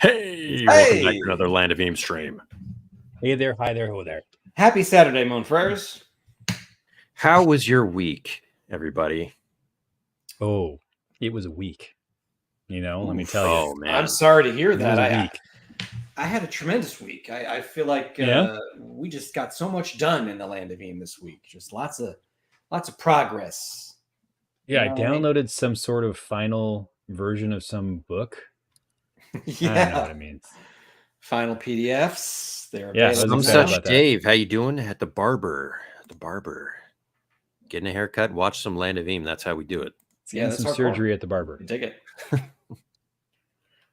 Hey, welcome back to another Land of Eem stream. Hey there, hi there, ho there. Happy Saturday, mon frères. How was your week, everybody? Oh, it was a week. You know, let me tell you. Oh, man. I'm sorry to hear that. I I had a tremendous week. I feel like we just got so much done in the Land of Eem this week. Just lots of progress. Yeah, You know I downloaded some sort of final version of some book. Yeah. I don't know what it means. Final PDFs. They're Yeah, available. Some excited such about that. Dave. How you doing? At the barber. Getting a haircut, watch some Land of Eem. That's how we do it. Yeah, Getting that's some hardcore. surgery at the barber. Dig it.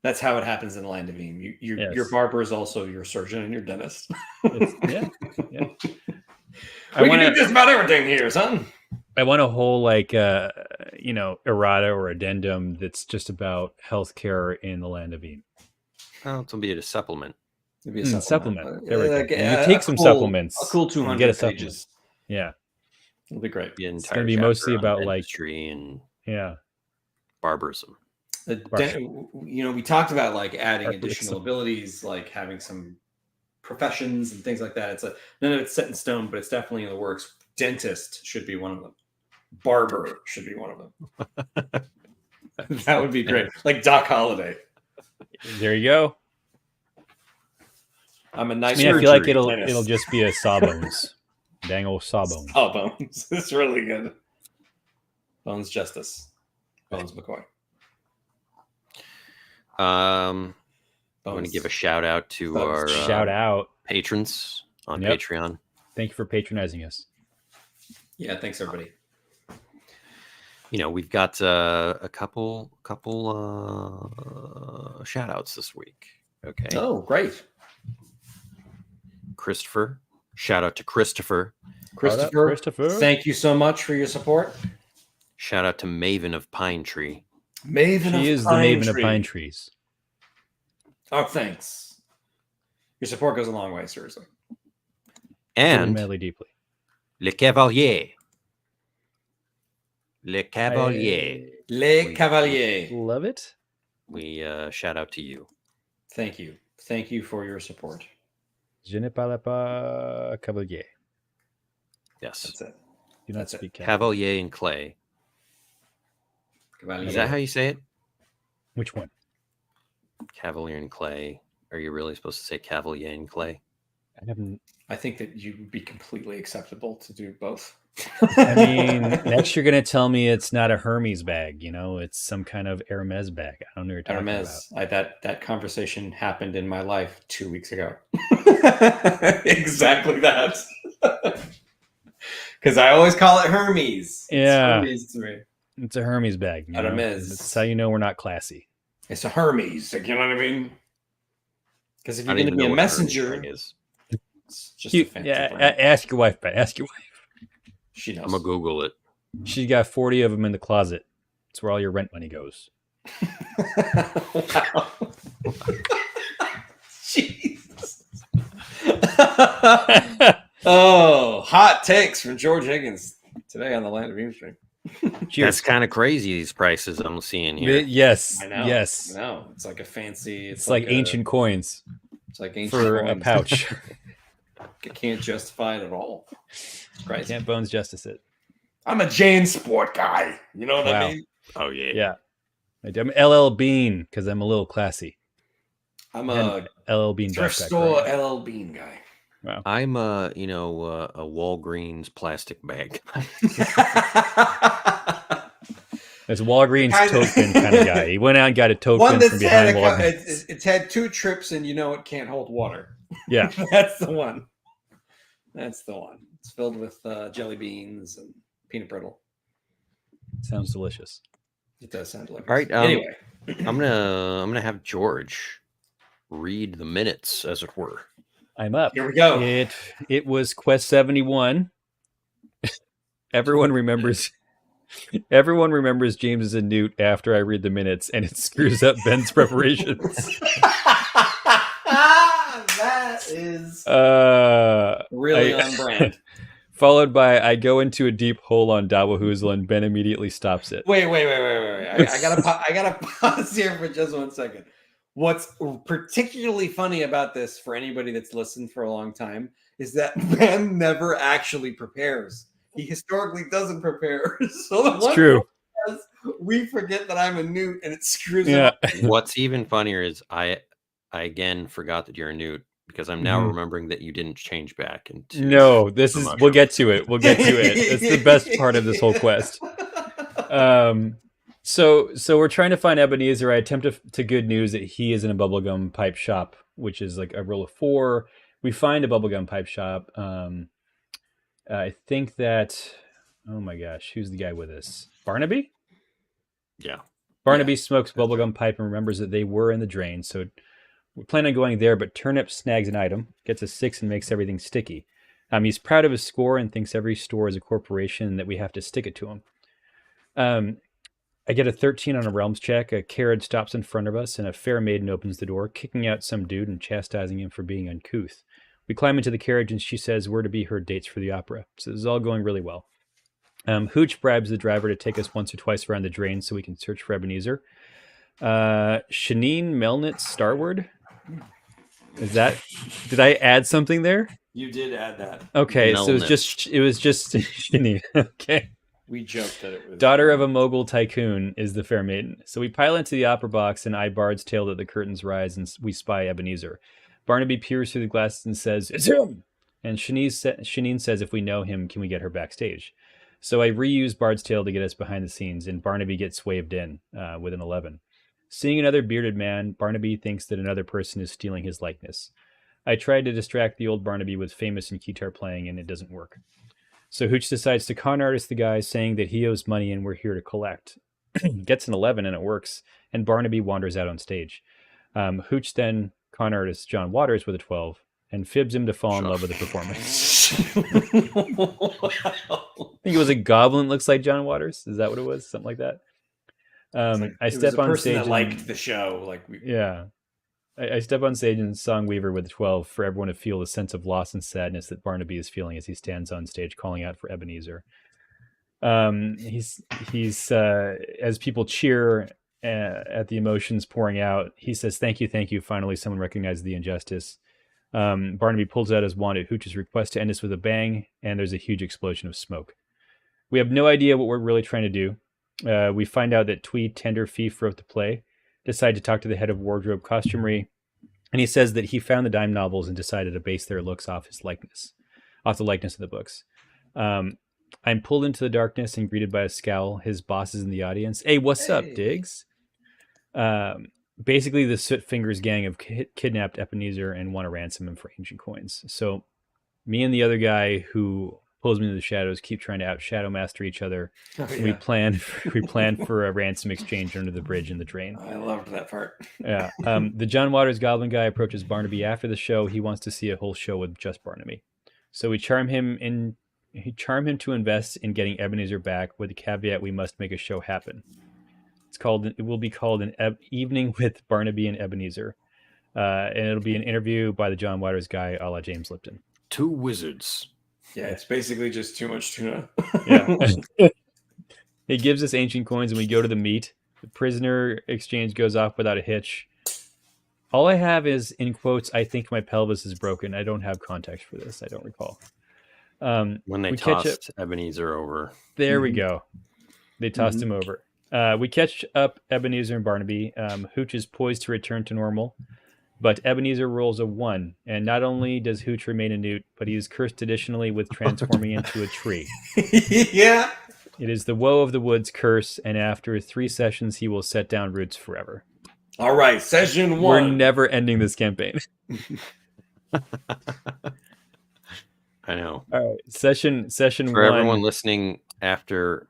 That's how it happens in the Land of Eem. Yes. Your barber is also your surgeon and your dentist. Yeah. We can do just about everything here, son. I want a whole errata or addendum that's just about healthcare in the Land of Eem. Oh, it'll be a supplement. It'd be a Supplement. There we go. Like, You take some supplements. A cool 200 get a supplement. pages. Yeah. It'll be great. The It's entire going to be chapter mostly on about like dentistry and yeah. barbarism. We talked about like adding Barbarism. additional abilities, like having some professions and things like that. It's none of it's set in stone, but it's definitely in the works. Dentist should be one of them. Barber should be one of them. That would be great. Like Doc Holliday. There you go. I'm a I nice. mean, I feel like it'll dentist. just be a Sawbones. Dang old Sawbones. Oh, Bones. It's really good. Bones Justice. Bones McCoy. I want to give a shout out to our Shout out. patrons on Yep. Patreon. Thank you for patronizing us. Yeah, thanks everybody. You know, we've got a couple shout outs this week. Okay. Oh, great. Christopher. Shout out to Christopher. Christopher. Thank you so much for your support. Shout out to Maven of Pine Tree. Maven She is the Maven of Pine Trees. Oh, thanks. Your support goes a long way, seriously. And Madly deeply. Le Cavalier. Le Cavalier. Le Cavalier. Love it. We shout out to you. Thank you. Thank you for your support. Je ne parle pas cavalier. Yes. That's it. Do not That's it. speak Cavalier and Clay. Cavalier. Is that how you say it? Which one? Cavalier and Clay. Are you really supposed to say Cavalier and Clay? I haven't. I think that you would be completely acceptable to do both. I mean, next you're gonna tell me it's not a Hermes bag. You know, it's some kind of Hermes bag. I don't know what you're talking Hermes. That conversation happened in my life 2 weeks ago. Exactly that. Because I always call it Hermes. Yeah. It's Hermes to me. It's a Hermes bag. You know? Hermes. That's how you know we're not classy. It's a Hermes. Like, you know what I mean? Because if I you're don't going to even be know a what Hermes messenger, thing is. it's just a fancy brand. Ask your wife, Ben. Ask your wife. She knows. I'm going to Google it. She's got 40 of them in the closet. That's where all your rent money goes. Wow. Jesus. Oh, hot takes from George Higgins today on the Land of Eem stream. That's kind of crazy, these prices I'm seeing here. Yes. I know. Yes. I know. It's like a fancy. It's like ancient coins It's like ancient for a coins. pouch. I can't justify it at all. It's crazy. Can't Bones justice it. I'm a Jane Sport guy. You know what I Wow. mean? Oh, yeah. Yeah. I'm LL Bean because I'm a little classy. I'm And a LL Bean thrift backpack, store right? LL Bean guy. Wow. I'm a Walgreens plastic bag. It's Walgreens Kinda- token kind of guy. He went out and got a token One from that's had behind Walgreens. it's had 2 trips and you know it can't hold water. Yeah. That's the one. That's the one. It's filled with jelly beans and peanut brittle. Sounds delicious. It does sound delicious. All right, anyway, I'm gonna have George read the minutes, as it were. I'm up. here we go. It was Quest 71. Everyone remembers James is a newt after I read the minutes, and it screws up Ben's preparations. That is Uh, really on brand. Followed by I go into a deep hole on Dawahoozle, and Ben immediately stops it. Wait. I gotta pause here for just 1 second. What's particularly funny about this for anybody that's listened for a long time is that Ben never actually prepares. He historically doesn't prepare. So the It's one true. time we forget that I'm a newt and it screws Yeah. him up. What's even funnier is I again forgot that you're a newt because I'm now Mhm. remembering that you didn't change back into No, this a is we'll mushroom. get to it. We'll get to it. It's the best part of this whole quest. So we're trying to find Ebenezer. I attempt to good news that he is in a bubblegum pipe shop, which is like a roll of 4. We find a bubblegum pipe shop. I think that, oh my gosh, who's the guy with us? Barnaby? Yeah. Barnaby Yeah, smokes that's bubblegum pipe and remembers that they were in the drain. So we plan on going there, but Turnip snags an item, gets a 6 and makes everything sticky. He's proud of his score and thinks every store is a corporation and that we have to stick it to him. I get a 13 on a realms check. A carriage stops in front of us, and a fair maiden opens the door, kicking out some dude and chastising him for being uncouth. We climb into the carriage, and she says we're to be her dates for the opera. So this is all going really well. Hooch bribes the driver to take us once or twice around the drain so we can search for Ebenezer. Shanine Melnitz Starward. Is that? Did I add something there? You did add that. Okay, so Melnitz. it was just Shanine. Okay. We joked that it was Daughter of a mogul tycoon is the fair maiden. So we pile into the opera box and eye Bard's tale that the curtains rise and we spy Ebenezer. Barnaby peers through the glasses and says, "It's him!" And Shanine says, if we know him, can we get her backstage? So I reuse Bard's tale to get us behind the scenes, and Barnaby gets waved in with an 11. Seeing another bearded man, Barnaby thinks that another person is stealing his likeness. I tried to distract the old Barnaby with famous and guitar playing, and it doesn't work. So Hooch decides to con artist the guy, saying that he owes money and we're here to collect. Gets an 11 and it works, and Barnaby wanders out on stage. Hooch then con artists John Waters with a 12 and fibs him to fall in love with the performance. I think it was a goblin, looks like John Waters. Is that what it was? Something like that. I step on stage that liked the show. Yeah. I step on stage and Songweaver with 12 for everyone to feel the sense of loss and sadness that Barnaby is feeling as he stands on stage calling out for Ebenezer. He's as people cheer at the emotions pouring out, he says, thank you. Finally, someone recognizes the injustice. Barnaby pulls out his wand at Hooch's request to end this with a bang, and there's a huge explosion of smoke. We have no idea what we're really trying to do. We find out that Tweed Tenderfeet wrote the play, decide to talk to the head of wardrobe costumery, and he says that he found the dime novels and decided to base their looks off the likeness of the books. I'm pulled into the darkness and greeted by a scowl. His boss is in the audience. Hey, what's up, Diggs? Basically, the Soot Fingers gang have kidnapped Ebenezer and want to ransom him for ancient coins. So me and the other guy who pulls me into the shadows keep trying to out shadow master each other. Oh, yeah. We plan for a ransom exchange under the bridge in the drain. I loved that part. Yeah. The John Waters Goblin guy approaches Barnaby after the show. He wants to see a whole show with just Barnaby. So we charm him to invest in getting Ebenezer back, with the caveat we must make a show happen. It will be called an Evening with Barnaby and Ebenezer. And it'll be an interview by the John Waters guy, a la James Lipton. 2 wizards. Yeah, it's basically just too much tuna. Yeah. He gives us ancient coins and we go to the meet. The prisoner exchange goes off without a hitch. All I have is, in quotes, I think my pelvis is broken. I don't have context for this. I don't recall. When they tossed Ebenezer over. There we go. They tossed him over. We catch up Ebenezer and Barnaby. Hooch is poised to return to normal, but Ebenezer rolls a 1. And not only does Hooch remain a newt, but he is cursed additionally with transforming into a tree. Yeah. It is the woe of the woods curse, and after 3 sessions, he will set down roots forever. All right, session 1. We're never ending this campaign. I know. All right, session For 1. everyone listening, after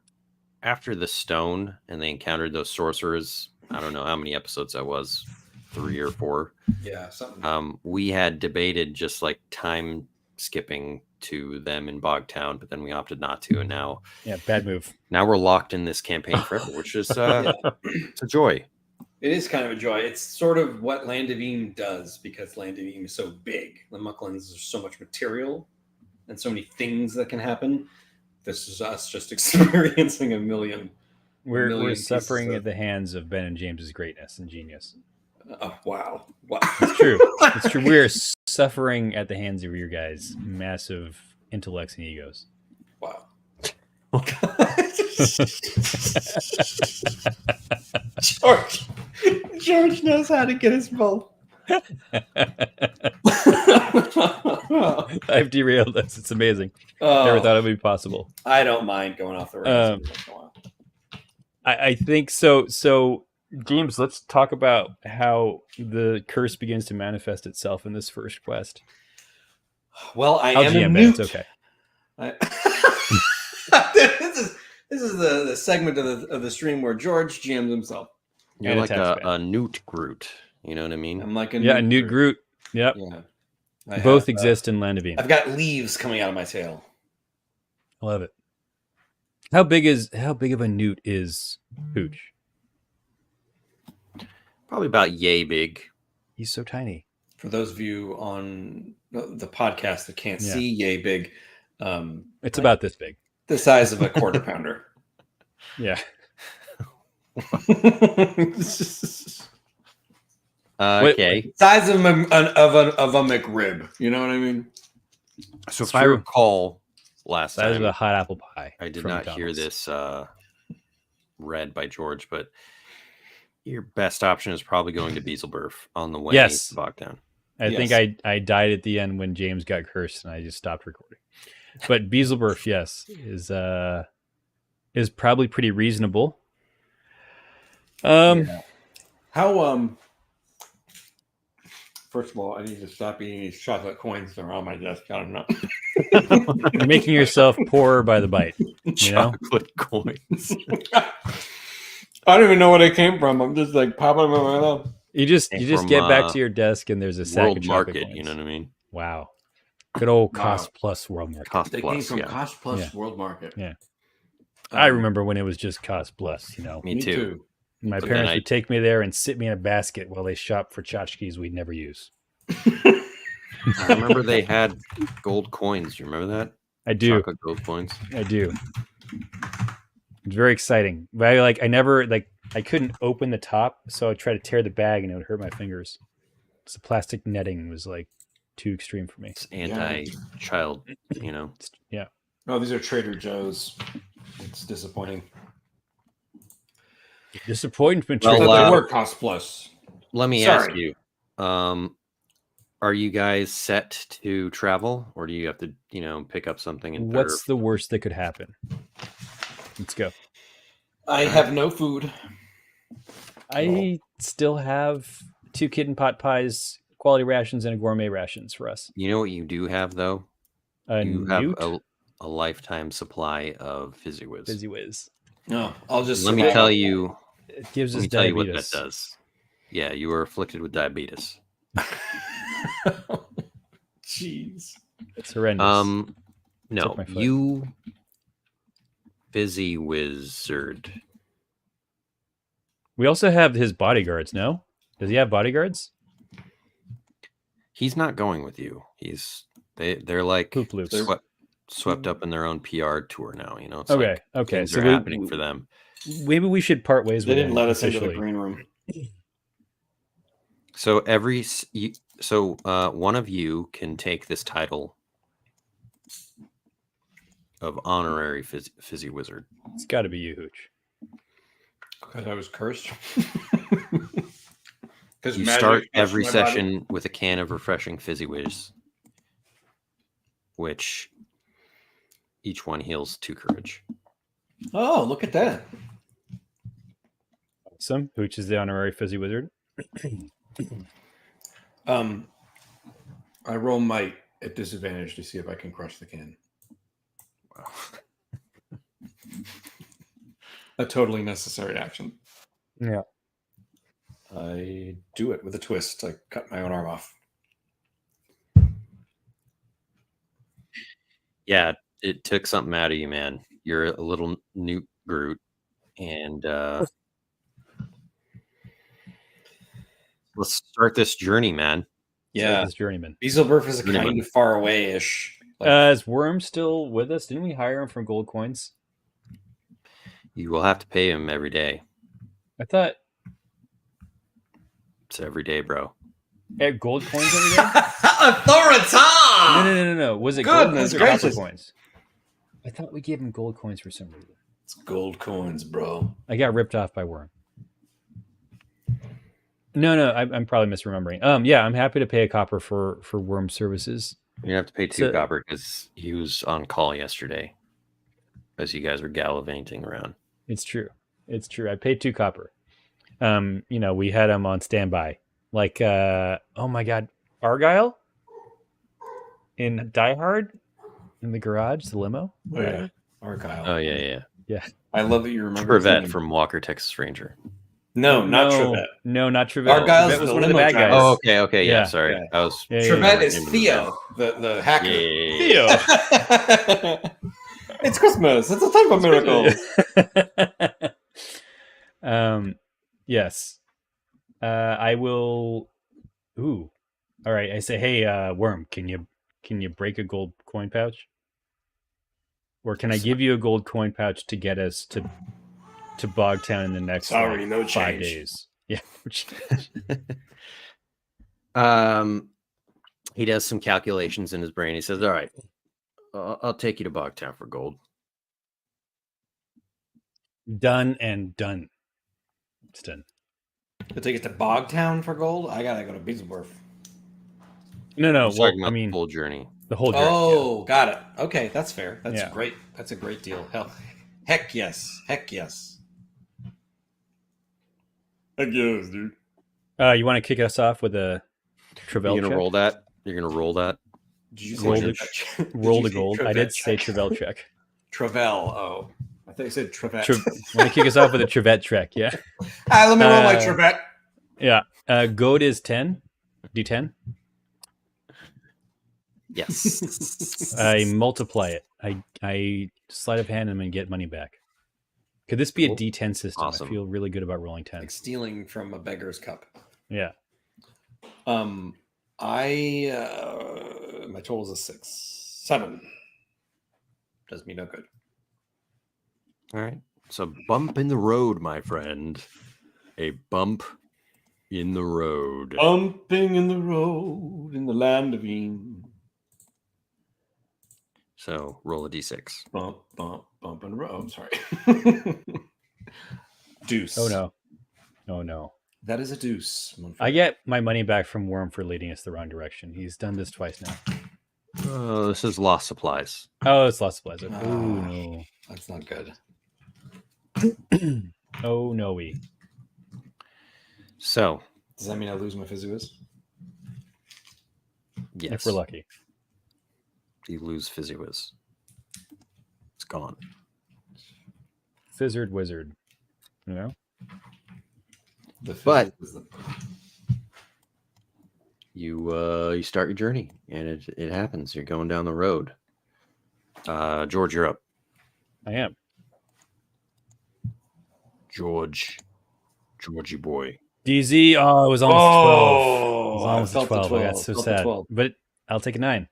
the stone and they encountered those sorcerers, I don't know how many episodes that was, 3 or 4. Yeah, something. We had debated just like time skipping to them in Bogtown, but then we opted not to, and now bad move. Now we're locked in this campaign forever, which is it's a joy. It is kind of a joy. It's sort of what Land of Eem does, because Land of Eem is so big. The Mucklands, there's so much material and so many things that can happen. This is us just experiencing a million. We're suffering at the hands of Ben and James's greatness and genius. Oh, wow. It's true. It's true. We are suffering at the hands of your guys' massive intellects and egos. Wow. George knows how to get us both. I've derailed us. It's amazing. Never thought it would be possible. I don't mind going off the rails every once in a while. I think so. So, James, let's talk about how the curse begins to manifest itself in this first quest. Well, I I'll am GM a it. newt. It's okay. This is the segment of the stream where George GMs himself. You're And like attack a newt Groot. You know what I mean? I'm like a Newt Groot. Yep. Yeah. Both exist in Land of Eem. I've got leaves coming out of my tail. I love it. How big of a newt is Hooch? Probably about yay big. He's so tiny. For those of you on the podcast that can't see yay big, It's about this big. the size of a quarter pounder. Yeah. Okay. Size of a McRib. You know what I mean? So if I I recall last That is time, a hot apple pie. I did from not hear McDonald's. this read by George, but your best option is probably going to Beelzebub on the way Yes. to Bogtown. I think I died at the end when James got cursed and I just stopped recording. But Beelzebub, yes, is probably pretty reasonable. How first of all, I need to stop eating these chocolate coins that are on my desk. I don't know. You're making yourself poorer by the bite. You know? Chocolate coins. I don't even know where they came from. I'm just like popping them in my mouth. You just From, get back to your desk and there's a sack World of chocolate Market, coins. you know what I mean? Wow. Good old Wow. Cost Plus World Market. Cost They plus, came from yeah. Cost Plus Yeah. World Market. Yeah. I remember when it was just Cost Plus, you know. Me too. My But parents then would take me there and sit me in a basket while they shopped for tchotchkes we'd never use. I remember they had gold coins. You remember that? I do. Chocolate gold coins. I do. It's very exciting. But I couldn't open the top, so I tried to tear the bag and it would hurt my fingers. So the plastic netting was like too extreme for me. It's anti-child, you know. Yeah. No, these are Trader Joe's. It's disappointing. Disappointment. Well, Trader. They were Cost Plus. Let me Sorry. ask you, are you guys set to travel, or do you have to, pick up something in What's the worst that could happen? Let's go. I have no food. I still have 2 kitten pot pies, quality rations, and a gourmet rations for us. You know what you do have, though? A You newt? have a lifetime supply of Fizzy Whiz. Fizzy Whiz. No, I'll just Let me survive. tell you. It gives Let us me tell you what diabetes. that does. Yeah, you are afflicted with diabetes. Jeez. It's horrendous. No, Took my foot. you Fizzy Wizard. We also have his bodyguards, no? Does he have bodyguards? He's not going with you. They're like Poop loops. swept up in their own PR tour now. You know. It's Okay, like okay. things So are happening for them. maybe we should part ways They with didn't him let us into officially. the green room. So one of you can take this title of honorary Fizzy Wizard. It's got to be you, Hooch. Because I was cursed. Because You start every session with a can of refreshing Fizzy Whiz, which each one heals 2 courage. Oh, look at that. Awesome. Hooch is the honorary Fizzy Wizard. I roll might at disadvantage to see if I can crush the can. Wow. A totally necessary action. Yeah. I do it with a twist. I cut my own arm off. Yeah, it took something out of you, man. You're a little Newt Groot, and let's start this journey, man. Yeah. This journeyman. Beelzebub is Journeyman. kind of far away-ish. Is Worm still with us? Didn't we hire him from Gold Coins? You will have to pay him every day. I thought It's every day, bro. Gold coins every day? Authorita! No. Was it Goodness gold coins or copper gracious. coins? I thought we gave him gold coins for some reason. It's gold coins, bro. I got ripped off by Worm. No, I'm probably misremembering. Yeah, I'm happy to pay a copper for Worm services. You have to pay 2 So- copper because he was on call yesterday as you guys were gallivanting around. It's true. I paid 2 copper. We had him on standby. Like, oh my God, Argyle in Die Hard in the garage, the limo. Oh, yeah. Argyle. Oh, yeah. I love that you remember. his Trevette name. from Walker, Texas Ranger. No, not Trevette. No, not Trevette. Argyle's Trevette was the one of the limo bad driver. guys. Oh, okay. Yeah, Yeah. sorry. Yeah. I was. Yeah, Trevette is Into Theo, the hacker. Yeah. Theo. It's Christmas. It's a time of miracles. Yes. I will. Ooh. All right. I say, hey, Worm, can you break a gold coin pouch? Or can I give you a gold coin pouch to get us to Bogtown in the next Sorry, no 5 change. days? Yeah. He does some calculations in his brain. He says, "All right, I'll take you to Bogtown for gold." Done and done. It's done. To take it to Bogtown for gold, I gotta go to Beaslesworth. No. I Well, was talking about I mean, the full journey. the whole journey. Oh, got it. Okay, that's fair. That's Yeah. great. That's a great deal. Heck yes. Heck yes. Heck yes, dude. You want to kick us off with a Trevelle You're gonna check? roll that. You're gonna roll that. Did you Roll say the- Trevette? Did Roll you the say gold. I did Trevette say check? Trevelle check. Trevelle. Oh, I thought you said Trevette. Want to kick us off with a Trevette check? Yeah. Let me roll my Uh, Trevette. Yeah. Gold is 10. D10. Yes. I multiply it. I sleight of hand them and get money back. Could this be a Cool. D10 system? Awesome. I feel really good about rolling Like 10s. stealing from a beggar's cup. Yeah. My total is a 6. 7. Does me no good. All right. So bump in the road, my friend. A bump in the road. Bumping in the road in the land of Eem. So roll a d6. Bump, bump, bump in the road. Oh, sorry. Deuce. Oh no. Oh no. That is a deuce. I get my money back from Worm for leading us the wrong direction. He's done this twice now. Oh, this is lost supplies. Oh, it's lost supplies. Ah. Oh no. That's not good. Oh no, we. So Does that mean I lose my physics? yes, If we're lucky. you lose Physiwiz. It's gone. Fizzard wizard. You know? But- You start your journey, and it happens. You're going down the road. George, you're up. I am. Georgie boy. DZ. Oh, it was almost 12. It was I almost felt the 12. I got 12, so felt the sad. 12. But I'll take a 9.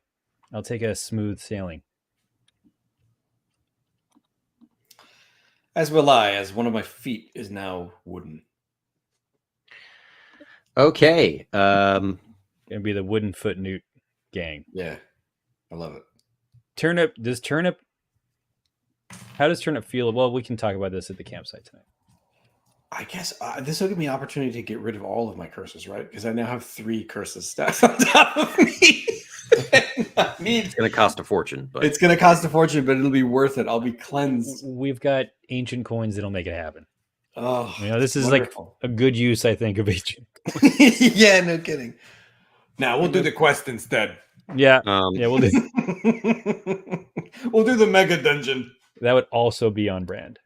I'll take a smooth sailing. As will I, as one of my feet is now wooden. Okay. Gonna be the wooden foot newt gang. Yeah, I love it. Turnip. How does Turnip feel? Well, we can talk about this at the campsite tonight. I guess this will give me an opportunity to get rid of all of my curses, right? Because I now have 3 curses stacked on top of me. I need. It's going to cost a fortune, but It's going to cost a fortune, but it'll be worth it. I'll be cleansed. We've got ancient coins that'll make it happen. Oh, You know, this is wonderful. like a good use, I think, of ancient. Yeah, no kidding. Now we'll do the quest instead. Yeah, um, yeah, we'll do. We'll do the mega dungeon. That would also be on brand.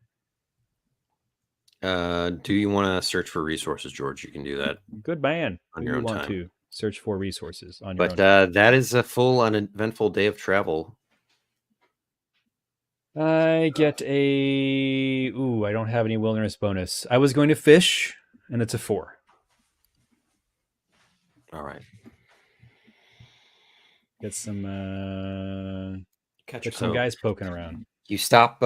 do you want to search for resources, George? You can do that. Good man. On Do your you own want time. to search for resources on your But own? that is a full uneventful day of travel. I get a. Ooh, I don't have any wilderness bonus. I was going to fish, and it's a 4. All right. Get some. Catch Get a some So- guys poking around. You stop,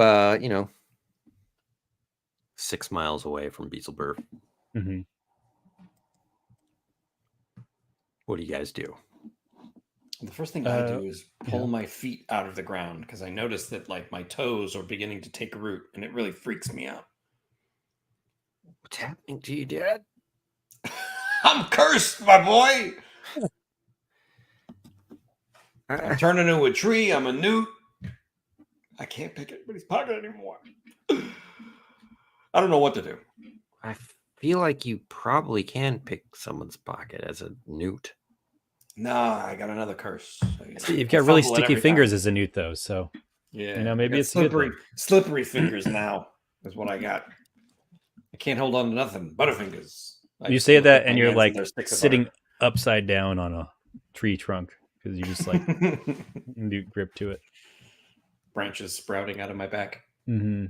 6 miles away from Beetleburg. Hmm. What do you guys do? The first thing I do is pull my feet out of the ground because I notice that like my toes are beginning to take root, and it really freaks me out. What's happening to you, Dad? I'm cursed, my boy. I'm turning into a tree. I'm a newt. I can't pick anybody's pocket anymore. I don't know what to do. I feel like you probably can pick someone's pocket as a newt. Nah, I got another curse. You've got really sticky fingers as a newt, though. So yeah, you know, maybe it's slippery fingers now. Is what I got. I can't hold on to nothing. Butterfingers. You say that, and you're like sitting upside down on a tree trunk because you just like newt grip to it. Branches sprouting out of my back. Mm-hmm.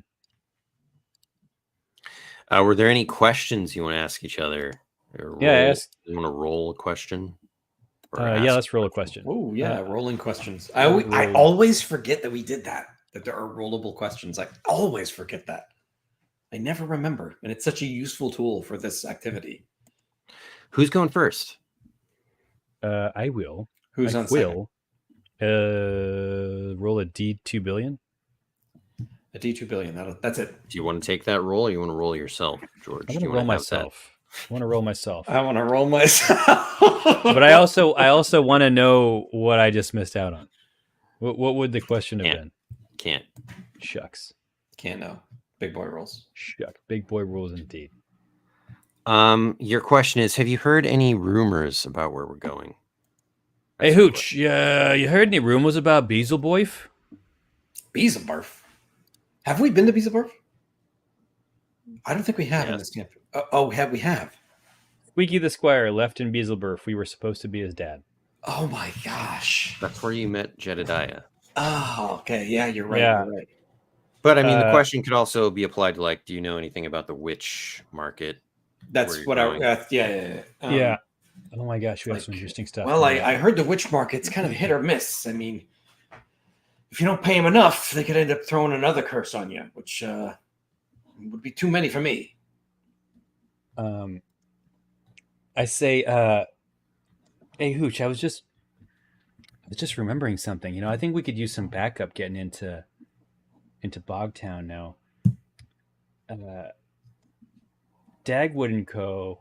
Were there any questions you want to ask each other? Yeah, you want to roll a question? Yeah, let's roll a question. Oh, yeah, rolling questions. I always forget that we did that there are rollable questions. I always forget that. I never remember, and it's such a useful tool for this activity. Who's going first? I will. Who's on second? Roll a D2 billion. A D2 billion. That's it. Do you want to take that roll, or you want to roll yourself, George? I want to roll myself. I want to roll myself. I want to roll myself. But I also want to know what I just missed out on. What would the question have been? Can't. Shucks. Can't know. Big boy rolls. Shuck. Big boy rolls indeed. Your question is: have you heard any rumors about where we're going? Hey, Hooch, you heard any rumors about Beelzebub? Beelzebub? Have we been to Beelzebub? I don't think we have in this camp. We have. Squeaky the Squire left in Beelzebub. We were supposed to be his dad. Oh my gosh. That's where you met Jedediah. Oh, okay. Yeah, you're right. Yeah. You're right. But I mean, the question could also be applied to like, do you know anything about the witch market? That's what yeah. Yeah. Oh my gosh, we have some interesting stuff. Well, I heard the witch market's kind of hit or miss. I mean, if you don't pay them enough, they could end up throwing another curse on you, which would be too many for me. I say, hey Hooch, I was just remembering something. You know, I think we could use some backup getting into Bogtown now. Dagwood and Co.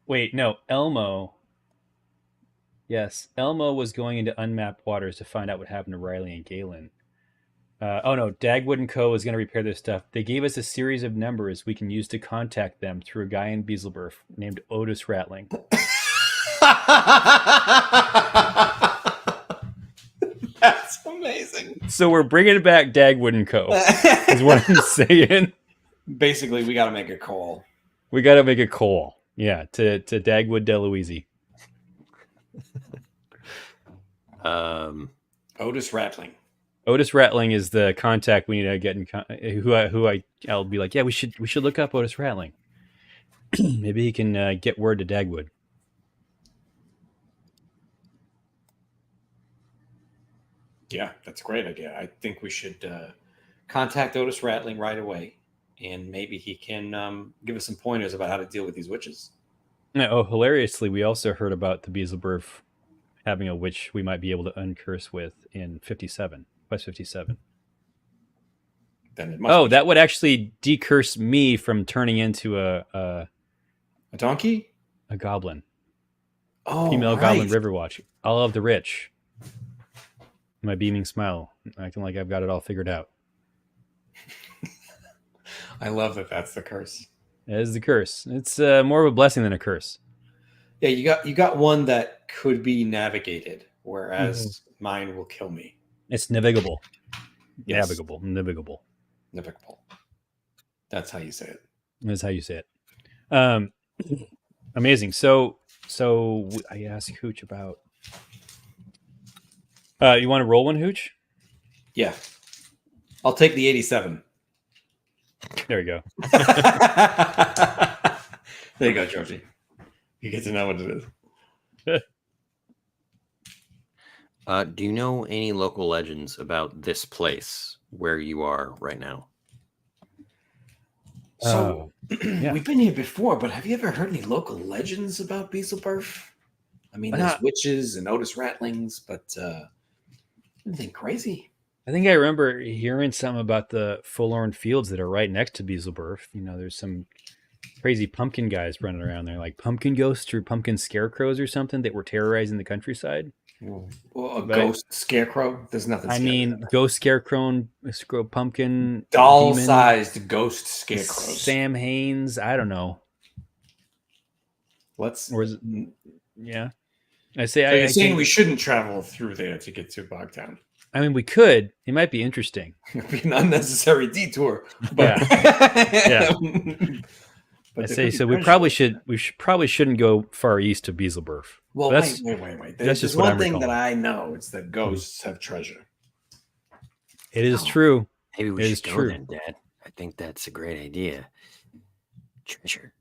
Wait, no, Elmo. Yes, Elmo was going into unmapped waters to find out what happened to Riley and Galen. Dagwood and Co. is going to repair their stuff. They gave us a series of numbers we can use to contact them through a guy in Beelzebub named Otis Rattling. That's amazing. So we're bringing back Dagwood and Co. is what I'm saying. Basically, we got to make a call. We got to make a call. Yeah, to Dagwood DeLuise. Otis Rattling. Otis Rattling is the contact we need to get in. I'll be like, yeah, we should look up Otis Rattling. Maybe he can get word to Dagwood. Yeah, that's a great idea. I think we should contact Otis Rattling right away, and maybe he can give us some pointers about how to deal with these witches. Oh, hilariously, we also heard about the Beelzebub having a witch we might be able to uncurse with in 57, Quest 57. Then it must that would actually decurse me from turning into a donkey? A goblin. Oh, Female goblin Riverwatch. I'll love the rich. My beaming smile, acting like I've got it all figured out. I love that that's the curse. It is the curse. It's more of a blessing than a curse. Yeah, you got one that could be navigated, whereas mine will kill me. It's navigable. Yes. Navigable. That's how you say it. That's how you say it. Amazing. So I asked Hooch about. You want to roll one, Hooch? Yeah, I'll take the 87. There we go. There you go, Georgie. You get to know what it is. Do you know any local legends about this place where you are right now? So we've been here before, but have you ever heard any local legends about Beelzebub? I mean, Why there's not? witches and Otis Rattlings, but anything crazy? I think I remember hearing something about the forlorn fields that are right next to Beelzebub. You know, there's some crazy pumpkin guys running around there, like pumpkin ghosts or pumpkin scarecrows or something that were terrorizing the countryside. Well, a But ghost scarecrow? There's nothing. I scary mean, about ghost scarecrow, pumpkin, it. demon, Doll-sized ghost scarecrows. Sam Haines. I don't know. Let's. Or is it, So yeah. I say you're I saying can't- we shouldn't travel through there to get to Bogtown? I mean, we could. It might be interesting. It'd be an unnecessary detour. But Yeah. But I there say could be so. We treasure. probably should. probably shouldn't go far east to Beelzebub. Well, That's- wait. that's There's just just what one I'm thing that recalling. I know. It's that ghosts have treasure. It is Oh. true. Maybe we It should is go true. then, Dad. I think that's a great idea. Treasure.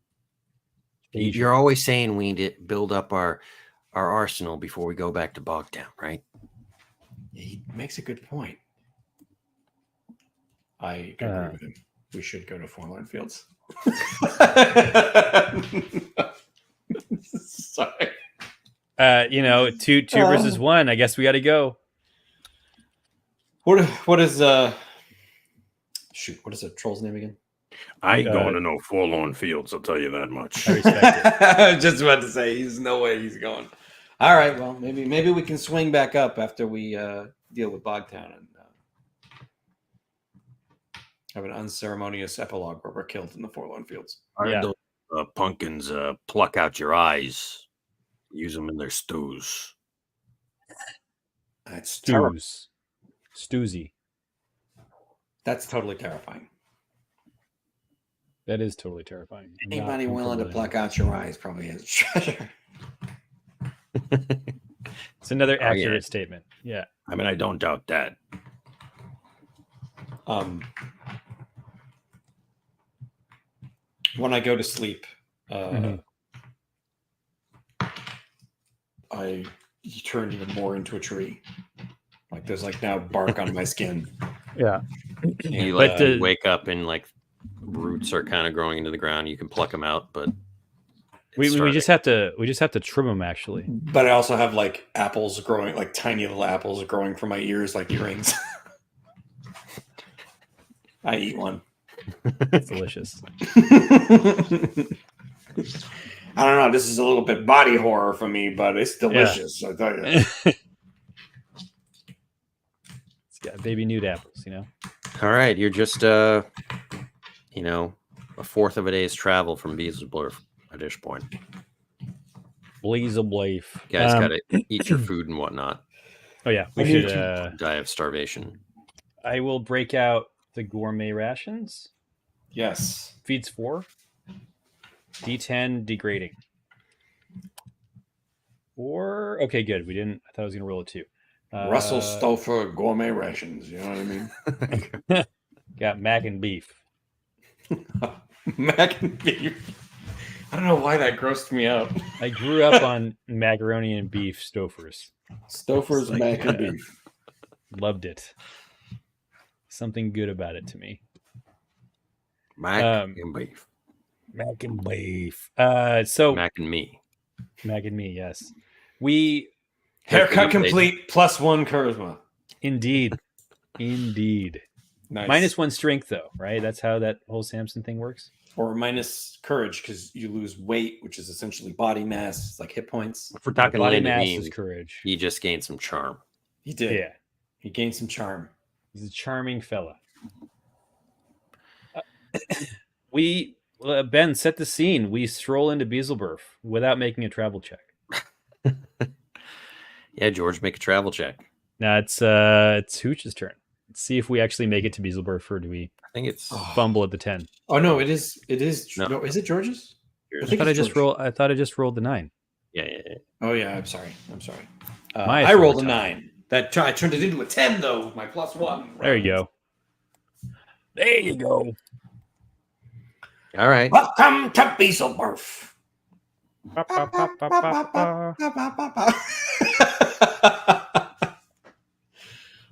Treasure. You're always saying we need to build up our arsenal before we go back to Bogtown, right? Yeah, he makes a good point. I agree with him. We should go to Forlorn Fields. Sorry. You know, two versus one. I guess we got to go. What is shoot? What is a troll's name again? I ain't Uh, going to no forlorn fields, I'll tell you that much. I respect it. I was just about to say, he's no way he's going. All right, well, maybe we can swing back up after we deal with Bogtown and have an unceremonious epilogue where we're killed in the Forlorn Fields. Yeah. Those pumpkins pluck out your eyes, use them in their stews. That's terrible. Stoozy. That's totally terrifying. That is totally terrifying. I'm not Anybody willing to comfortable pluck out your eyes probably has treasure. It's another Oh, yeah. accurate statement. Yeah. I mean, I don't doubt that. When I go to sleep, Mhm. I turn even more into a tree. Like there's like now bark on my skin. Yeah. You And, like the- wake up and like roots are kind of growing into the ground. You can pluck them out, but We starting. just have to trim them actually. but I also have like apples growing, like tiny little apples growing from my ears like earrings. I eat one. It's delicious. I don't know. This is a little bit body horror for me, but it's delicious. I tell you. It's got baby nude apples, you know. All right, you're just you know, a fourth of a day's travel from Beelzebub at this point. Blaze a blaze. You guys got to eat your food and whatnot. Oh yeah, we I should. need to- Die of starvation. I will break out the gourmet rations. Yes. Feeds 4. D10 degrading. Or okay, good. We didn't. I thought I was gonna roll a 2. Russell Stouffer gourmet rations. You know what I mean? Got mac and beef. Mac and beef. I don't know why that grossed me out. I grew up on macaroni and beef Stouffer's. Stouffer's Like, mac and beef. Loved it. Something good about it to me. Mac and beef. Mac and beef. So Mac and me. Mac and me, yes. We Haircut complete +1 charisma. indeed. Nice. -1 strength though, right? That's how that whole Samson thing works. Or minus courage because you lose weight, which is essentially body mass. It's like hit points. If we're talking Body Land of mass Eem, is courage. he just gained some charm. He did. Yeah. He gained some charm. He's a charming fella. Ben, set the scene. We stroll into Beelzebub without making a travel check. Yeah, George, make a travel check. Now it's Hooch's turn. Let's see if we actually make it to Beelzebub, or do we I think it's fumble at the 10? Oh no, it is. No. No, is it George's? yours. think I it's George. thought I just rolled the 9. Yeah. Oh yeah, I'm sorry. My I rolled a forte. 9. I turned it into a 10 though. with My +1. There you go. There you go. All right. Welcome to Beelzebub.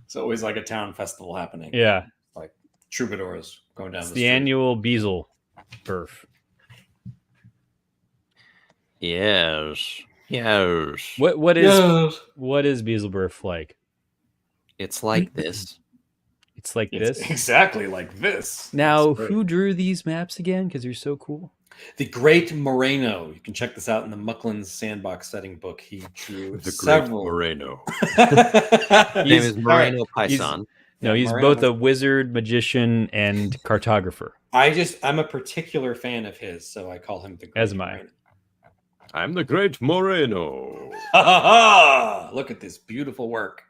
It's always like a town festival happening. Yeah, Like troubadours going down it's the the street. annual Beelzebub. Yes. Yes. What is Yes. what is Beelzebub like? It's like this. It's like It's this. exactly like this. Now, That's great. who drew these maps again? Because they're so cool. The Great Moreno. You can check this out in the Mucklin's Sandbox setting book. He drew The several. Great Moreno. His name is Moreno all right. Paisan. No, Yeah, he's Moreno both a wizard, magician, and cartographer. I'm a particular fan of his, so I call him the Great As am I. Moreno. I'm the Great Moreno. Ha ha ha! Look at this beautiful work.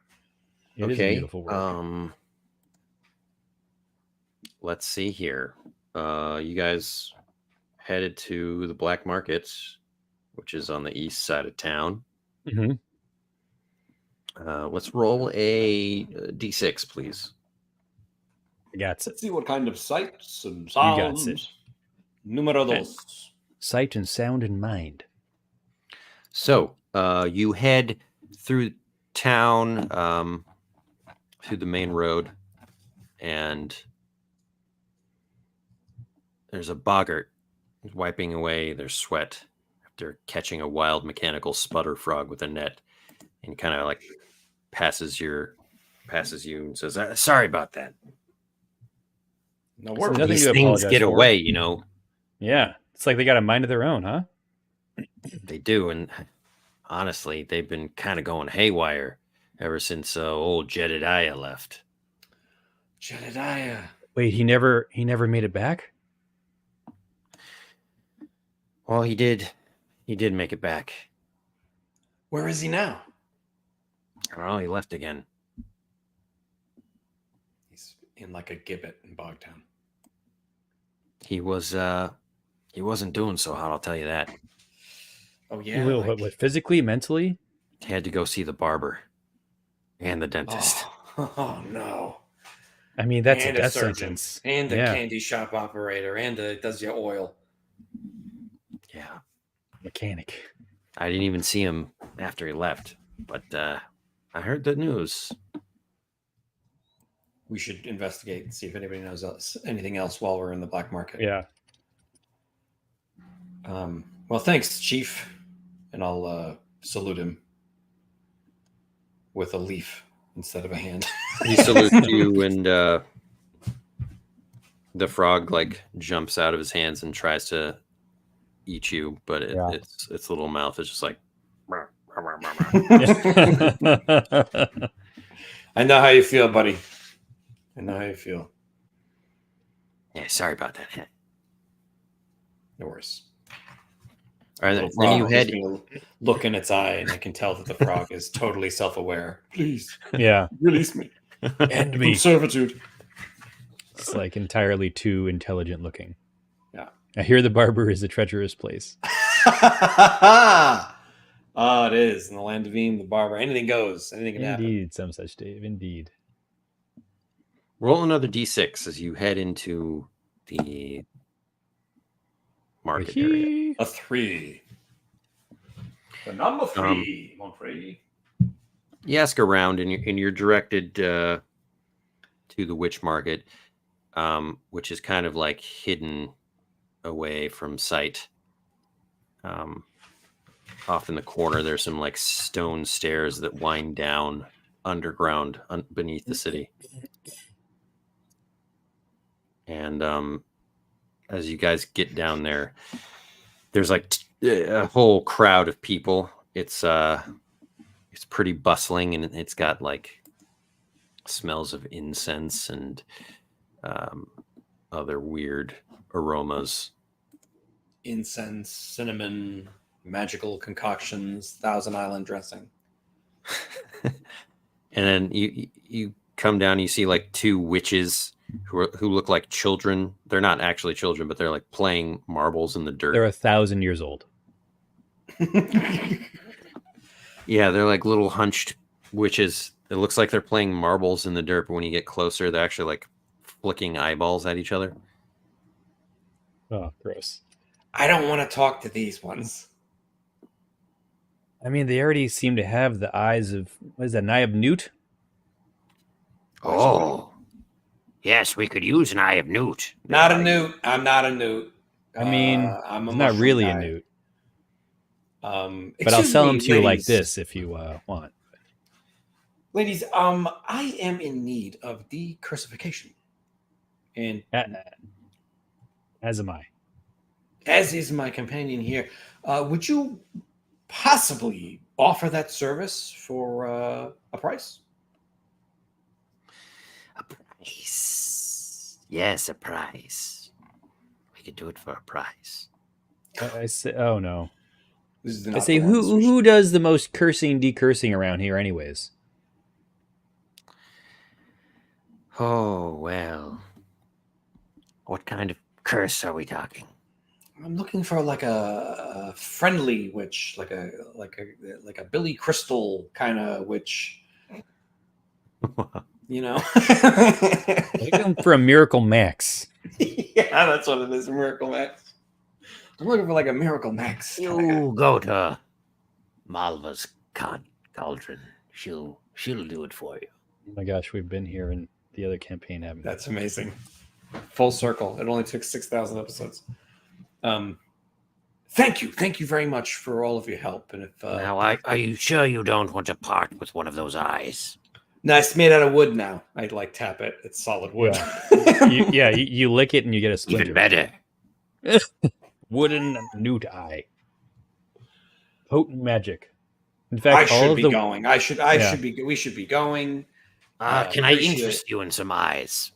It is a beautiful work. Let's see here. You guys headed to the black market, which is on the east side of town. Mm-hmm. Let's roll a d6, please. I got it. Let's see what kind of sights and got it. sounds. Numero dos. Sight and sound and mind. So you head through town, through the main road, and there's a boggart wiping away their sweat after catching a wild mechanical sputter frog with a net, and kind of like passes you and says, "Sorry about that. No It's worries. nothing These to things apologize get for. away, you know. Yeah, it's like they got a mind of their own, huh? They do, and honestly, they've been kind of going haywire ever since old Jedediah left." Jedediah. Wait, he never made it back? Well, he did make it back. Where is he now? Oh, he left again. He's in like a gibbet in Bogtown. He wasn't doing so hot, I'll tell you that. Oh yeah. Well, what, physically, mentally? He had to go see the barber and the dentist. Oh no. I mean, that's And a a death surgeon. sentence. And a Yeah. candy shop operator. And does your oil. Yeah. Mechanic. I didn't even see him after he left, but I heard the news. We should investigate and see if anybody knows anything else while we're in the black market. Yeah. Well, thanks, Chief. And I'll salute him with a leaf instead of a hand. He salutes you, and the frog like jumps out of his hands and tries to eat you, but its little mouth is just like. I know how you feel, buddy. I know how you feel. Yeah, sorry about that. No worries. All right, Little then you frog head. gives me a look in its eye, and I can tell that the frog is totally self-aware. Please Yeah. release me. And me. From servitude. It's like entirely too intelligent looking. Yeah. I hear the barber is a treacherous place. Oh, it is. In the land of Eem, the barber. Anything goes. Anything can happen. Indeed, some such Dave. Indeed. Roll another d6 as you head into the market area. A 3. The number 3, Monfrey. You ask around, and you're directed to the witch market, which is kind of like hidden away from sight. Off in the corner, there's some like stone stairs that wind down underground beneath the city. And as you guys get down there, there's like a whole crowd of people. It's pretty bustling, and it's got like smells of incense and other weird aromas. Incense, cinnamon, magical concoctions, Thousand Island dressing. And then you come down, and you see like two witches who look like children. They're not actually children, but they're like playing marbles in the dirt. They're 1,000 years old. Yeah, they're like little hunched witches. It looks like they're playing marbles in the dirt, but when you get closer, they're actually like flicking eyeballs at each other. Oh, gross. I don't want to talk to these ones. I mean, they already seem to have the eyes of, what is that, an eye of Newt? Oh, yes, we could use an eye of newt. Not a newt. I'm not a newt. I mean, I'm a he's not mushroom really guy. a Newt. But I'll excuse sell me, them to you like ladies. this if you want. Ladies, I am in need of decursification. And As am I. as is my companion here, would you possibly offer that service for a price? A price. Yes, a price. We could do it for a price. I say, oh no. This is I not say, the ones we who does the most cursing, decursing around here, anyways? Oh, well. What kind of curse are we talking? I'm looking for like a friendly witch, like a Billy Crystal kind of witch. You know. Looking for a Miracle Max. Yeah, that's what it is, Miracle Max. I'm looking for like a Miracle Max. You go to Malva's cauldron. She'll do it for you. Oh my gosh, we've been here in the other campaign, haven't we? That's amazing. Full circle. It only took 6,000 episodes. Thank you very much for all of your help. And if Now, are you sure you don't want to part with one of those eyes? no, it's made out of wood now. I'd like tap it. It's solid wood. You lick it and you get a splinter. Even better. Wooden newt eye. Potent magic. In fact, I all should of be the going. I should be. We should be going. Can I appreciate interest you in some eyes?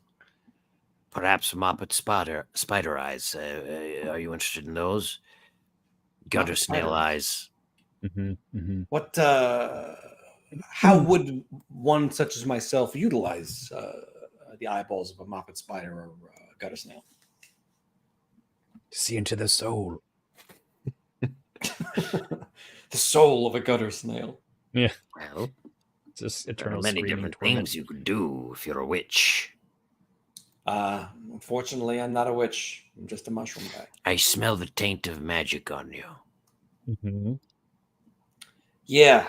Perhaps moppet spider eyes. Are you interested in those? Gutter Moppet snail spider eyes. What? How would one such as myself utilize the eyeballs of a moppet spider or a gutter snail? see into the soul. The soul of a gutter snail. Yeah, Well, just there are eternal many screaming different torment. things you could do if you're a witch. Unfortunately, I'm not a witch. I'm just a mushroom guy. I smell the taint of magic on you. Yeah,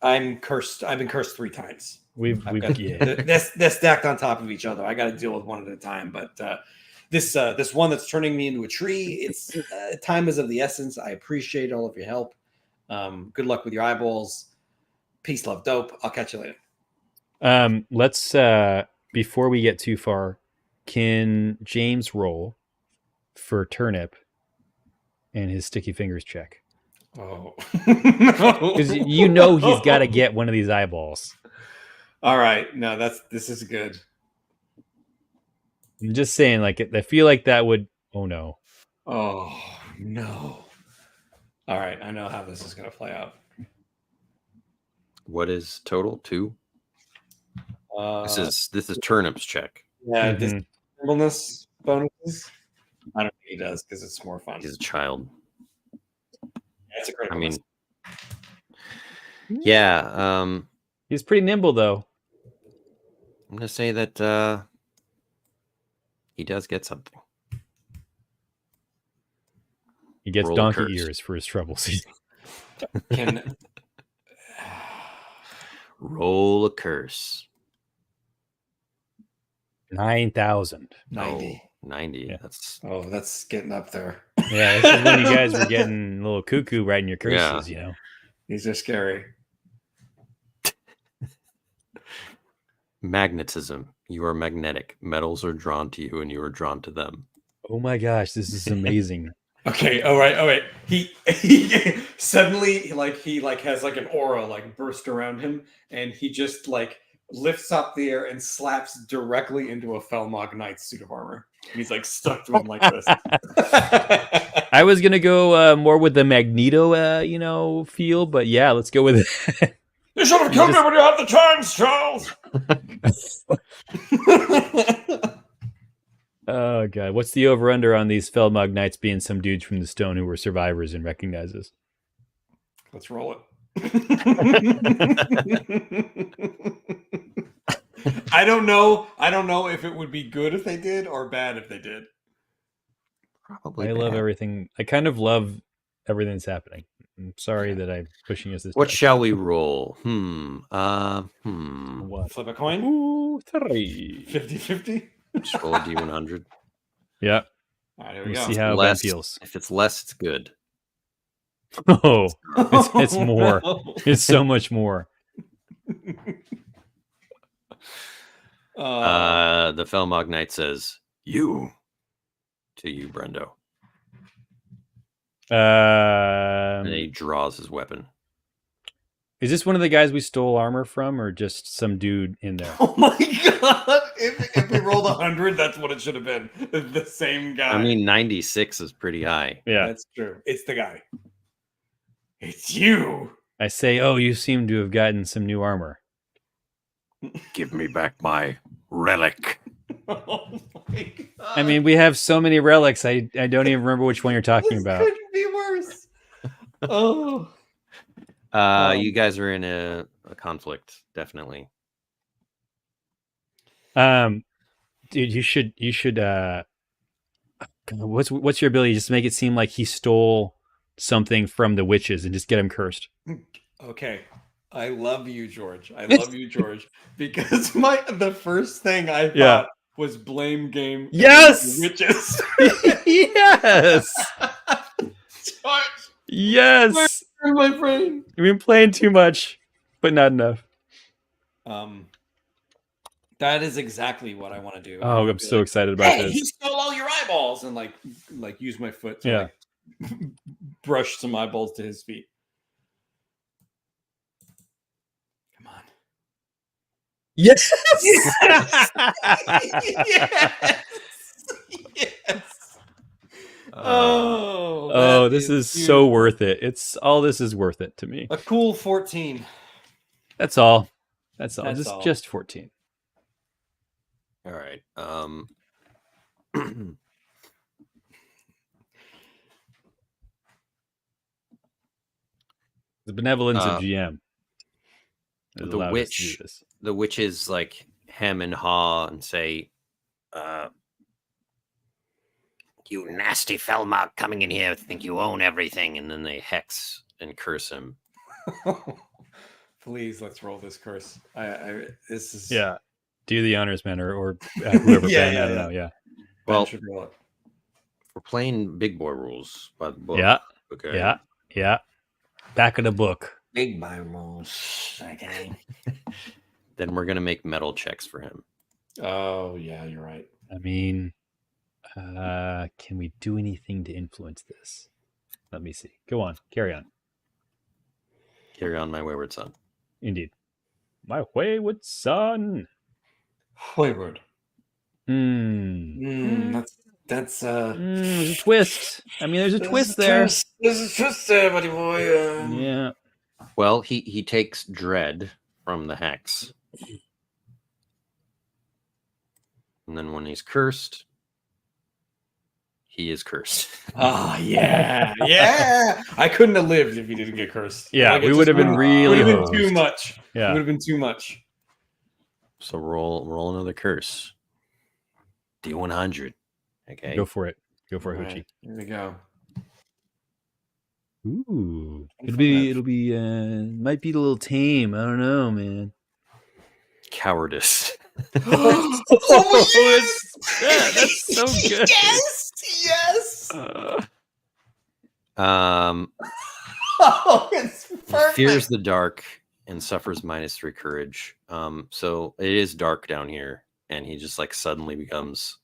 I'm cursed. I've been cursed 3 times. We've yeah. They're stacked on top of each other. I got to deal with one at a time. But this one that's turning me into a tree. It's time is of the essence. I appreciate all of your help. Good luck with your eyeballs. Peace, love, dope. I'll catch you later. Let's before we get too far, can James roll for turnip and his sticky fingers check? Oh, Because you know he's got to get one of these eyeballs. All right, no, this is good. I'm just saying, like, I feel like that would. Oh no! Oh no! All right, I know how this is going to play out. What is total? 2? This is turnips check. Yeah, Mhm. this nimbleness bonuses. I don't think he does because it's more fun. He's a child. It's a critical I mean, miss. yeah. He's pretty nimble though. I'm gonna say that he does get something. He gets Roll a donkey curse. ears for his troubles. Can Roll a curse. 9,000. 90. Oh, 90. Yeah. That's getting up there. Yeah, this is when you guys were getting a little cuckoo writing your curses. Yeah. You know. These are scary. Magnetism. You are magnetic. Metals are drawn to you, and you are drawn to them. Oh my gosh, this is amazing. Okay, all right. He suddenly he has like an aura like burst around him, and he just like lifts up the air and slaps directly into a Felmog Knight's suit of armor. And he's like stuck to him like this. I was gonna go more with the Magneto, feel, but yeah, let's go with it. You should have killed me when you had the chance, Charles. Oh god, what's the over under on these Felmog Knights being some dudes from the Stone who were survivors and recognize us? Let's roll it. I don't know if it would be good if they did or bad if they did. Probably. I love bad. everything. I kind of love everything that's happening. I'm sorry that I'm pushing us this. What direction. shall we roll? What? Flip a coin. Ooh, 3. 50-50. Just roll a D100. Yeah, All right, here we we'll go. see how Ben Less. feels. If it's less, it's good. Oh, it's more. It's so much more. The Felmog Knight says, "You," to you, Brendo, and he draws his weapon. Is this one of the guys we stole armor from, or just some dude in there? Oh my god! If we rolled 100, that's what it should have been. The same guy. I mean, 96 is pretty high. Yeah, that's true. It's the guy. It's you. I say, oh, you seem to have gotten some new armor. Give me back my relic. Oh my god! I mean, we have so many relics. I don't even remember which one you're talking about. Couldn't be worse. Oh. You guys are in a conflict, definitely. Dude, you should. What's your ability? Just make it seem like he stole something from the witches and just get him cursed. Okay. I love you, George. I love you, George. Because the first thing I thought was blame game. Yes! Witches. Yes! George, Yes! in my brain. You've been playing too much, but not enough. That is exactly what I want to do. Oh, I'm so excited about Hey, this. he stole all your eyeballs, and like use my foot to brush some eyeballs to his feet. Come on. Yes! Yes! Yes! Oh, this is so worth it. This is worth it to me. A cool 14. That's all. That's That's all. Just 14. All right. The benevolence of GM. The witches like hem and haw and say, You nasty Felmog coming in here, think you own everything. and then they hex and curse him. Please, let's roll this curse. This is Do the honors, man, or whoever. I don't know. Yeah. Well, we're playing big boy rules by the book. Yeah. Okay. Yeah. Back of the book. big boy rules. Okay. Then we're gonna make metal checks for him. Oh yeah, you're right. I mean, can we do anything to influence this? Let me see. Go on. Carry on. Carry on, my wayward son. Indeed. My wayward son. Wayward. There's That's a twist. I mean, there's a twist there. There's a twist there, buddy boy. Yeah. Well, he takes dread from the hex. And then when he's cursed, he is cursed. Oh yeah, yeah. I couldn't have lived if he didn't get cursed. Yeah, we would have been really would have hosed. been too much. Yeah. It would have been too much. So roll another curse. D100. Okay. Go for it. Go for it, All Hoochie. right, here we go. Ooh. It'll be might be a little tame. I don't know, man. Cowardice. Oh, yes! That's so good. Yes. Oh, It's he perfect. fears the dark and suffers -3 courage. So it is dark down here, and he just like suddenly becomes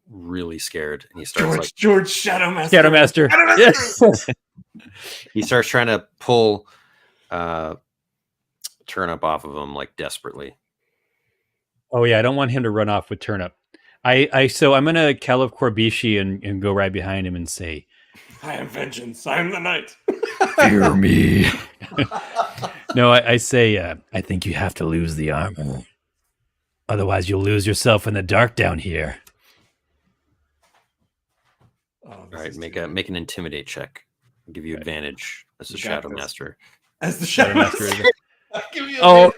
really scared, and he starts George Shadowmaster. Shadowmaster. Yes. he starts trying to pull Turnip off of him like desperately. Oh yeah, I don't want him to run off with Turnip. So I'm gonna Caliph Corbishi and go right behind him and say, I am vengeance. I am the knight. "Fear me." No, I say, I think you have to lose the armor. Otherwise, you'll lose yourself in the dark down here. All right, make an intimidate check. I'll give you advantage as the You got Shadow this. Master. As the Shadowmaster Shadowmaster. is I'll give you Oh.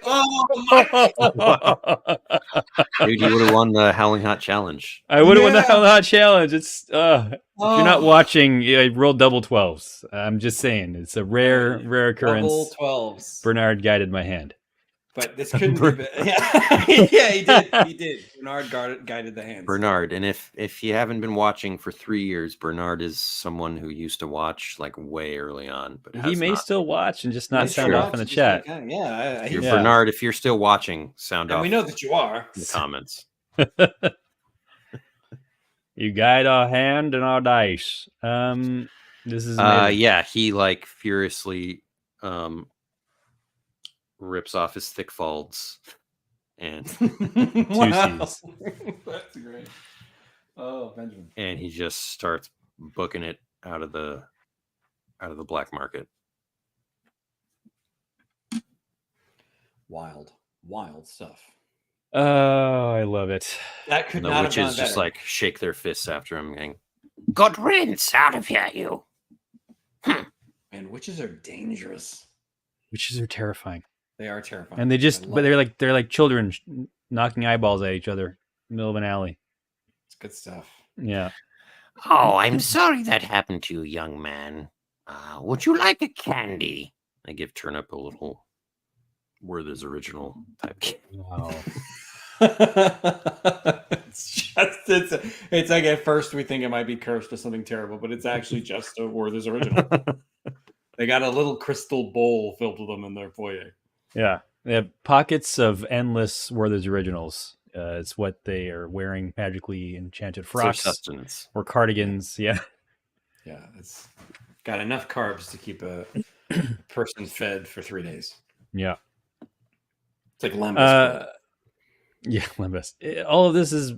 Dude, you would have won the Howling Hot Challenge. I would have won the Yeah. Hell Hot Challenge. It's if you're not watching, I rolled double 12s. I'm just saying, it's a rare occurrence. Double 12s. Bernard guided my hand. But this couldn't be. Yeah, yeah, he did. He did. Bernard guided the hands. Bernard, and if you haven't been watching for 3 years, Bernard is someone who used to watch like way early on, but He has may not. still watch and just not He's sound sure off in the just chat. like, yeah, If you're Yeah. Bernard, if you're still watching, sound and off we know that you are. in the comments. You guide our hand and our dice. This is amazing. Yeah, he like furiously rips off his thick folds and Wow. C's. That's great. Oh, Benjamin. and he just starts booking it out of the black market. Wild stuff. Oh, I love it. That could And the not have witches gone just better. like shake their fists after him, going, Good riddance out of here, you. Man, witches are dangerous. Witches are terrifying. They are terrifying. And they just I love but it. they're like children knocking eyeballs at each other in the middle of an alley. It's good stuff. Yeah. Oh, I'm sorry that happened to you, young man. Would you like a candy? I give Turnip a little Werther's original type. Wow. it's like at first we think it might be cursed or something terrible, but it's actually just a Werther's original. They got a little crystal bowl filled with them in their foyer. Yeah. They have pockets of endless Werther's originals. It's what they are wearing magically enchanted It's their frocks sustenance. or cardigans. Yeah. Yeah, it's got enough carbs to keep a person fed for 3 days. Yeah. It's like lembas. Yeah, Limbus. All of this has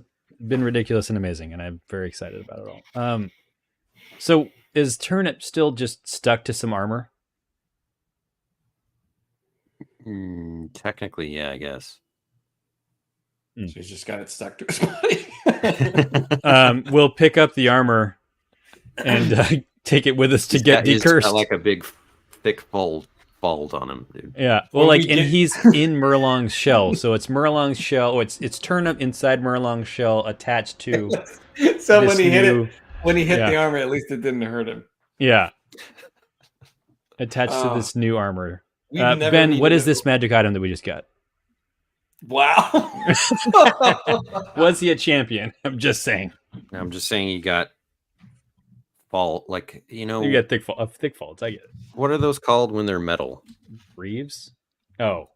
been ridiculous and amazing, and I'm very excited about it all. So is Turnip still just stuck to some armor? Technically, yeah, I guess. So he's just got it stuck to his body. We'll pick up the armor and take it with us to get He's got decursed. like a big, thick fold on him, dude. Yeah, well, When like, we and get- he's in Murlong's shell, so it's Murlong's shell. Oh, it's Turnip inside Murlong's shell attached to. So this when he hit new- it, when he hit Yeah. the armor, at least it didn't hurt him. Yeah, attached to Oh. this new armor. We've never Ben, what needed is it. this magic item that we just got? Wow. Was he a champion? I'm just saying. I'm just saying you got fall, like, you know, You got thick folds. I get it. what are those called when they're metal? Reeves. Oh.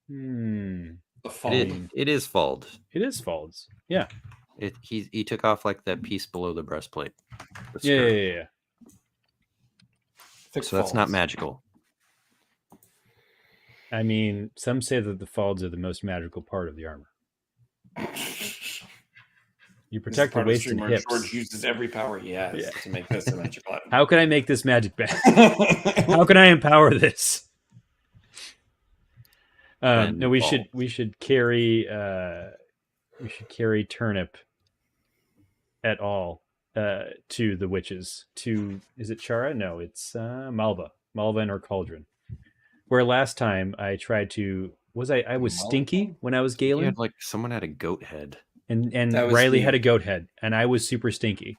The It fall. it is fold. It is folds. Yeah. He took off like that piece below the breastplate. The Yeah. skirt. Yeah. Thick So that's not falls. magical. I mean, some say that the folds are the most magical part of the armor. You This is protect the part of the waist stream and where hips. George uses every power he has Yeah. to make this a magical item. How can I make this magic back? How can I empower this? And No, we ball. should carry Turnip at all to the witches. To, is it Chara? No, it's Malva and her cauldron. Where last time I tried to I was stinky when I was You Galen, had like someone had a goat head. and That was Riley me. had a goat head, and I was super stinky.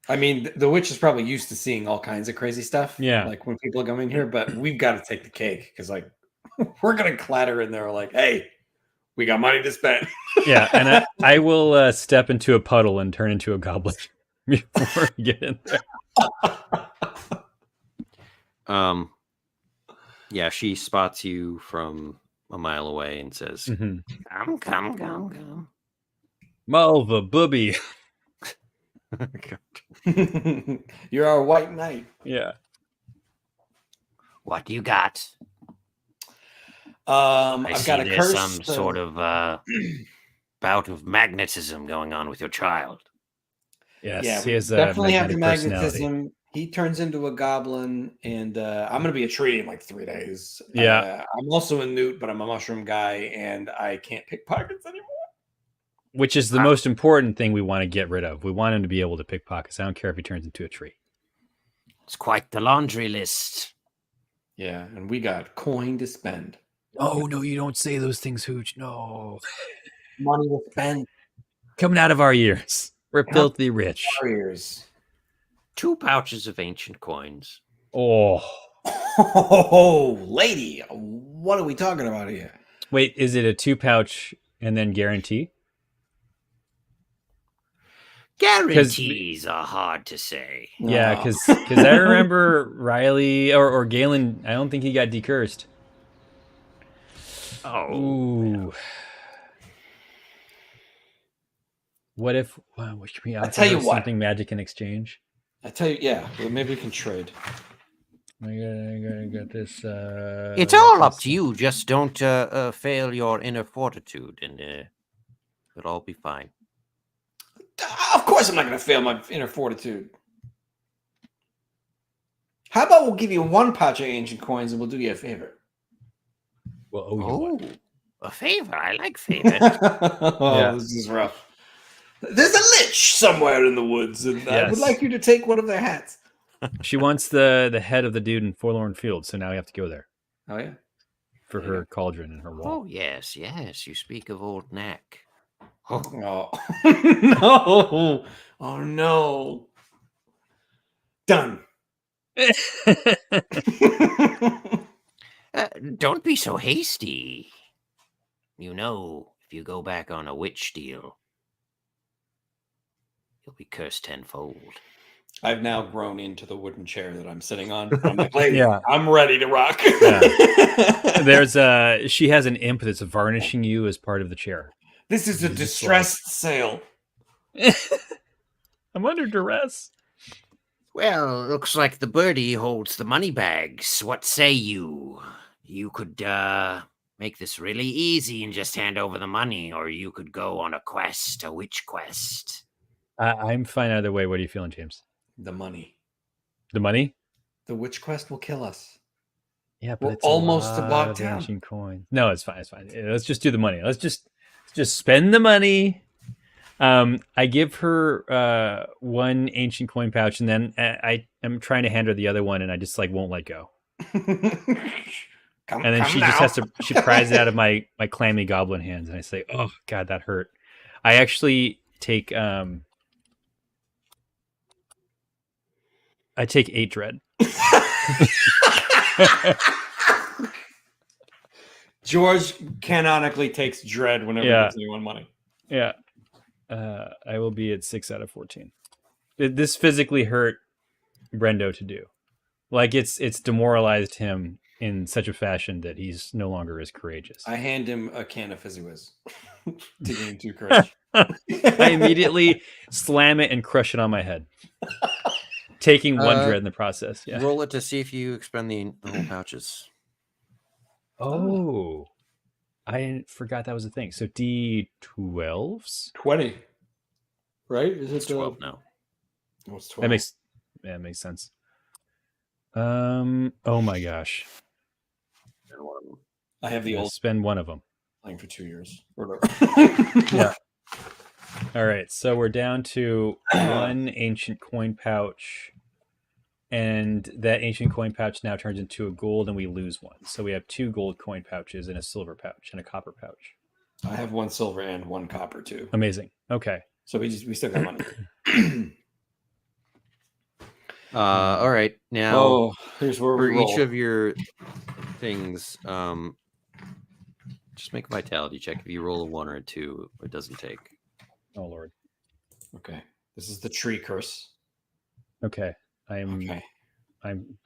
I mean, the witch is probably used to seeing all kinds of crazy stuff. Yeah. Like when people come in here, but we've got to take the cake because, like, we're going to clatter in there like, hey, we got money to spend. Yeah, and I will step into a puddle and turn into a goblin before we get in there. Yeah, she spots you from a mile away and says, Mhm. Come. Malva, booby. You're our white knight. Yeah. What do you got? I've I see got a there's curse. some sort of bout of magnetism going on with your child. Yes, Yeah, he we has a definitely have the magnetic personality. magnetism. He turns into a goblin, and I'm going to be a tree in like 3 days. Yeah. I'm also a newt, but I'm a mushroom guy, and I can't pick pockets anymore. Which is the most important thing we want to get rid of. We want him to be able to pick pockets. I don't care if he turns into a tree. It's quite the laundry list. Yeah, and we got coin to spend. Oh, no, you don't say those things, Hooch. No. Money to spend. Coming out of our ears. We're Yeah. filthy rich. Warriors. 2 pouches of ancient coins. Oh. Oh, lady, what are we talking about here? Wait, is it a 2-pouch and then guarantee? Guarantees are hard to say. Yeah, No. because I remember Riley or Galen. I don't think he got decursed. Oh, Ooh. What if? Wow, should we offer tell you her what. something magic in exchange? I tell you, yeah. Well, maybe we can trade. I got this. it's all up to you. Just don't fail your inner fortitude, and it'll all be fine. Of course, I'm not going to fail my inner fortitude. How about we'll give you 1 pouch of ancient coins, and we'll do you a favor. Well, oh, you what? A favor. I like favors. Yeah. This is rough. There's a lich somewhere in the woods, and I would Yes. like you to take one of their hats. She wants the head of the dude in Forlorn Field, so now we have to go there Oh, yeah? for her cauldron and her wall. Oh, yes. You speak of old Knack. Oh, Oh. No. Oh, no. Done. don't be so hasty. You know, if you go back on a witch deal, you'll be cursed tenfold. I've now grown into the wooden chair that I'm sitting on. I'm like, lady, Yeah. I'm ready to rock. There's she has an imp that's varnishing you as part of the chair. This is a distressed sale. I'm under duress. Well, looks like the birdie holds the money bags. What say you? You could make this really easy and just hand over the money, or you could go on a quest, a witch quest. I'm fine either way. What are you feeling, James? The money. The money? The witch quest will kill us. Yeah, but We're it's almost to a lot of Bogtown. ancient coins. No, it's fine. It's fine. Let's just do the money. Let's just spend the money. I give her 1 ancient coin pouch, and then I am trying to hand her the other one, and I just won't let go. And then she just has to. She pries it out of my clammy goblin hands, and I say, "Oh God, that hurt." I actually take 8 dread. George canonically takes dread whenever he gives anyone money. Yeah. I will be at 6 out of 14. This physically hurt Brendo to do. It's demoralized him in such a fashion that he's no longer as courageous. I hand him a can of Fizzy Whiz to gain 2 courage. I immediately slam it and crush it on my head, taking 1 dread in the process. Yeah. Roll it to see if you expend the whole pouches. Oh, I forgot that was a thing. So D12s. 20. Right? Is It's 12 now. Oh, it's 12. That makes sense. Oh my gosh. I have the I'll old spend 1 of them. playing for 2 years. Or whatever. Yeah. All right, so we're down to 1 ancient coin pouch, and that ancient coin pouch now turns into a gold, and we lose 1. So we have 2 gold coin pouches and a silver pouch and a copper pouch. I have 1 silver and 1 copper too. Amazing. Okay. So we still got money. All right. Now, here's where for we roll. each of your things, just make a vitality check. If you roll a 1 or a 2, it doesn't take. Oh Lord. Okay. This is the tree curse. Okay. I'm Okay.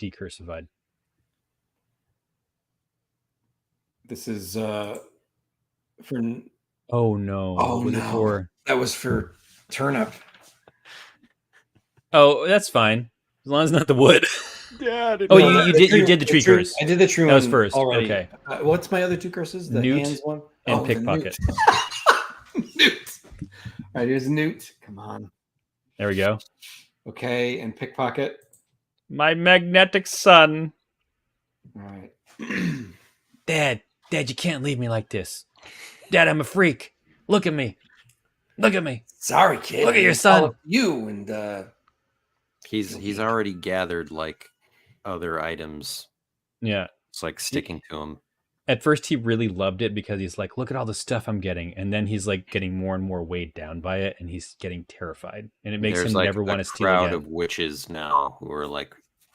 decursified. This is for Oh no. Oh, What was it no. for? that was for turnip. Oh, that's fine. As long as it's not the wood. Yeah. Oh, you did the tree curse. I did the tree That one was first. already. Okay. What's my other 2 curses? The Newt hands one and the pickpocket. Newt. Newt. All right, here's Newt. Come on. There we go. Okay, and pickpocket. My magnetic son. All right. Dad, you can't leave me like this. Dad, I'm a freak. Look at me. Look at me. Sorry, kid. Look at your I son. followed You and He's already gathered other items. Yeah. It's sticking to him. At first, he really loved it because he's like, look at all the stuff I'm getting. And then he's getting more and more weighed down by it. And he's getting terrified. And it makes There's him never want to steal crowd again. of witches now who are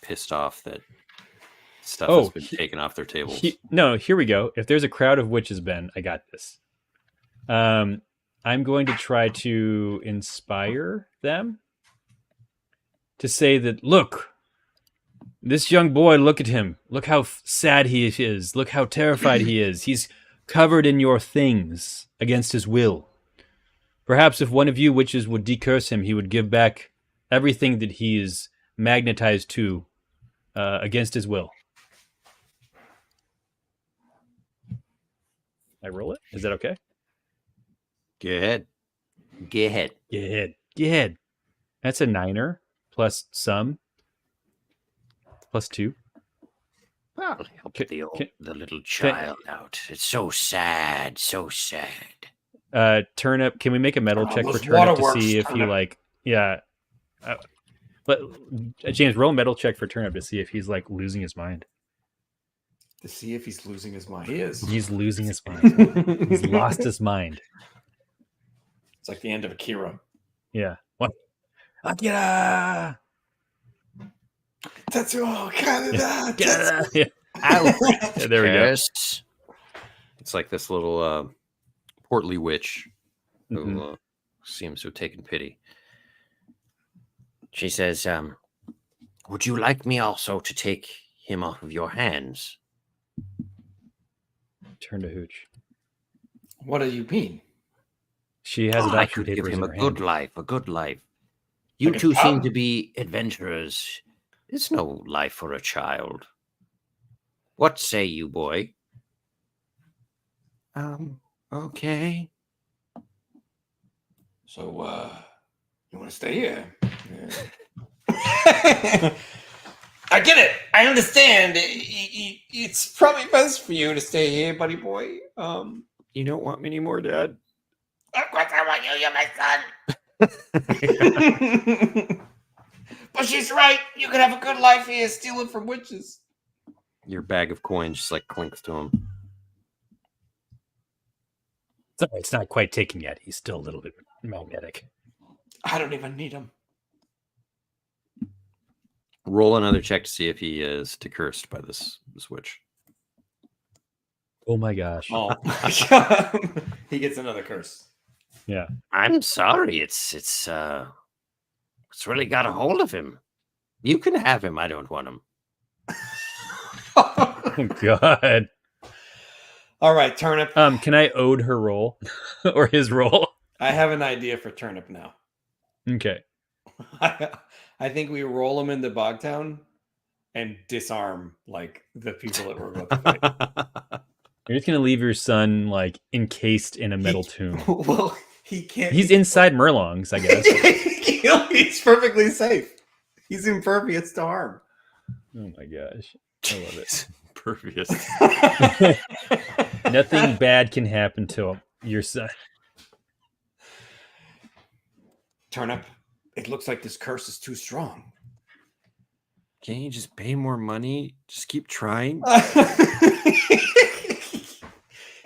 pissed off that Stuff Oh, has been taken off their tables. No, here we go. If there's a crowd of witches, Ben, I got this. I'm going to try to inspire them to say that, look, this young boy, look at him. Look how sad he is. Look how terrified he is. He's covered in your things against his will. Perhaps if one of you witches would decurse him, he would give back everything that he is magnetized to against his will. I roll it? Is that okay? Go ahead. Go ahead. Get ahead. That's a 9er plus some. Plus 2. Well, help Can- the little child out. It's so sad, so sad. Turnip, can we make a metal check for those Turnip to waterworks, see if he Turnip. like, yeah. But James, roll a metal check for Turnip to see if he's like losing his mind. To see if he's losing his mind. He is. He's losing his mind. He's lost his mind. It's like the end of Akira. Yeah. What? Akira! That's all Canada. Yeah. Ow. Yeah, there we go. Cursed. It's like this little portly witch who Mhm. seems to have taken pity. She says, would you like me also to take him off of your hands? Turn to Hooch. What do you mean? She has I adoption could give papers him in a her good hand. life, a good life. You Like a two seem child? to be adventurers. It's no life for a child. What say you, boy? Okay. So, you want to stay here? Yeah. I get it. I understand. It's probably best for you to stay here, buddy boy. You don't want me anymore, Dad? Of course I want you, you're my son. But she's right. You could have a good life here stealing from witches. Your bag of coins just like clinks to him. It's not quite taken yet. He's still a little bit magnetic. I don't even need them. Roll another check to see if he is cursed by this witch. Oh my gosh. Oh, he gets another curse. Yeah. I'm sorry. It's really got a hold of him. You can have him. I don't want him. Oh God. All right, Turnip. Can I ode her roll or his roll? I have an idea for Turnip now. Okay. I think we roll him into Bogtown and disarm like the people that we're about to fight. You're just gonna leave your son like encased in a metal tomb. Well, he can't. He's inside Murlong's, I guess. He's perfectly safe. He's impervious to harm. Oh my gosh. I love it. Pervious. Nothing bad can happen to him. Your son. Turnip, it looks like this curse is too strong. Can't you just pay more money? Just keep trying.